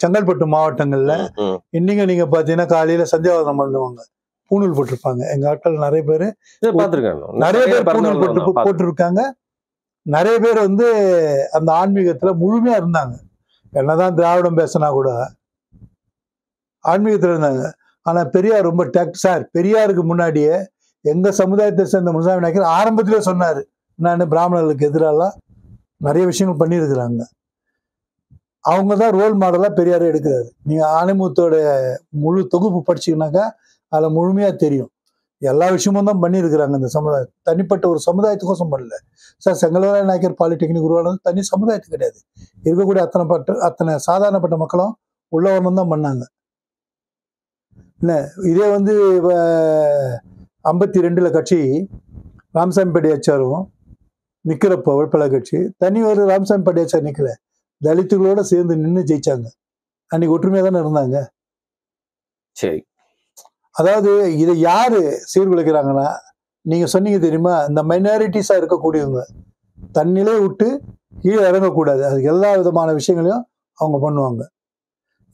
செங்கல்பட்டு மாவட்டங்கள்ல இன்னைக்கு நீங்க பாத்தீங்கன்னா காலையில சந்தியாவதனம் பண்ணுவாங்க, பூணூல் போட்டிருப்பாங்க. எங்க ஆட்கள் நிறைய பேர் பூணூல் போட்டிருக்காங்க. நிறைய பேர் அந்த ஆன்மீகத்துல முழுமையா இருந்தாங்க. என்னதான் திராவிடம் பேசினா கூட ஆன்மீகத்துல இருந்தாங்க. ஆனா பெரியார் ரொம்ப சார், பெரியாருக்கு முன்னாடியே எங்க சமுதாயத்தை சேர்ந்த முனுசாமி நாயக்கர் ஆரம்பத்திலே சொன்னாரு, நான் பிராமணர்களுக்கு எதிராலாம் நிறைய விஷயங்கள் பண்ணியிருக்கிறாங்க. அவங்க தான் ரோல் மாடலாக பெரியாரே எடுக்கிறாரு. நீங்கள் ஆணைமுகத்தோட முழு தொகுப்பு படிச்சிங்கனாக்கா அதில் முழுமையாக தெரியும். எல்லா விஷயமும் தான் பண்ணியிருக்கிறாங்க. இந்த சமுதாயம் தனிப்பட்ட ஒரு சமுதாயத்துக்கோசம் பண்ணல சார். செங்கல்வராய நாயக்கர் பாலிடெக்னிக் உருவானது தனி சமுதாயத்துக்கு கிடையாது, இருக்கக்கூடிய அத்தனை சாதாரணப்பட்ட மக்களும் உள்ள வரணும் தான் பண்ணாங்க. என்ன இதே 52 கட்சி ராமசாமிப்பேட்டை அச்சாரும் நிக்கிறப்போ உழைப்பாள கட்சி தனி ஒரு ராமசாமி பட்டியாச்சார் நிக்கல, தலித்துகளோட சேர்ந்து நின்று ஜெயிச்சாங்க. அன்னைக்கு ஒற்றுமையா தானே இருந்தாங்க. சரி. அதாவது இதை யாரு சீர்குலைக்கிறாங்கன்னா, நீங்க சொன்னீங்க தெரியுமா, இந்த மைனாரிட்டிஸா இருக்கக்கூடியவங்க தன்னிலே விட்டு கீழே இறங்கக்கூடாது. அதுக்கு எல்லா விதமான விஷயங்களையும் அவங்க பண்ணுவாங்க.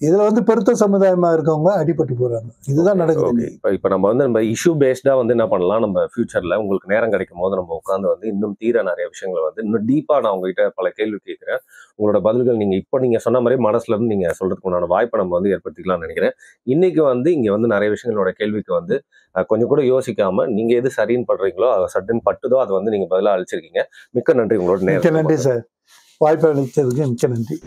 இதுல வந்து பெருத்த சமுதாயமா இருக்கவங்க அடிபட்டு போறாங்க. இதுதான் நடக்குது. இப்ப நம்ம வந்து நம்ம இஷ்யூ பேஸ்டா வந்து என்ன பண்ணலாம், நம்ம ஃபியூச்சர்ல உங்களுக்கு நேரம் கிடைக்கும் போது நம்ம உட்காந்து வந்து இன்னும் தீர நிறைய விஷயங்களை வந்து இன்னும் டீப்பா நான் உங்ககிட்ட பல கேள்வி கேட்கிறேன். உங்களோட பதில்கள் நீங்க சொன்ன மாதிரி மனசுல இருந்து நீங்க சொல்றதுக்கு உண்டான வாய்ப்பை நம்ம வந்து ஏற்படுத்திக்கலாம்னு நினைக்கிறேன். இன்னைக்கு வந்து இங்க வந்து நிறைய விஷயங்களோட கேள்விக்கு வந்து கொஞ்சம் கூட யோசிக்காம நீங்க எது சரின்னு படுறீங்களோ அதை சட்டுன்னு பட்டுதோ அதை வந்து நீங்க பதிலா அழிச்சிருக்கீங்க. மிக்க நன்றி உங்களோட நேரம். மிக்க நன்றி சார், வாய்ப்பு அளித்ததுக்கு மிக்க நன்றி.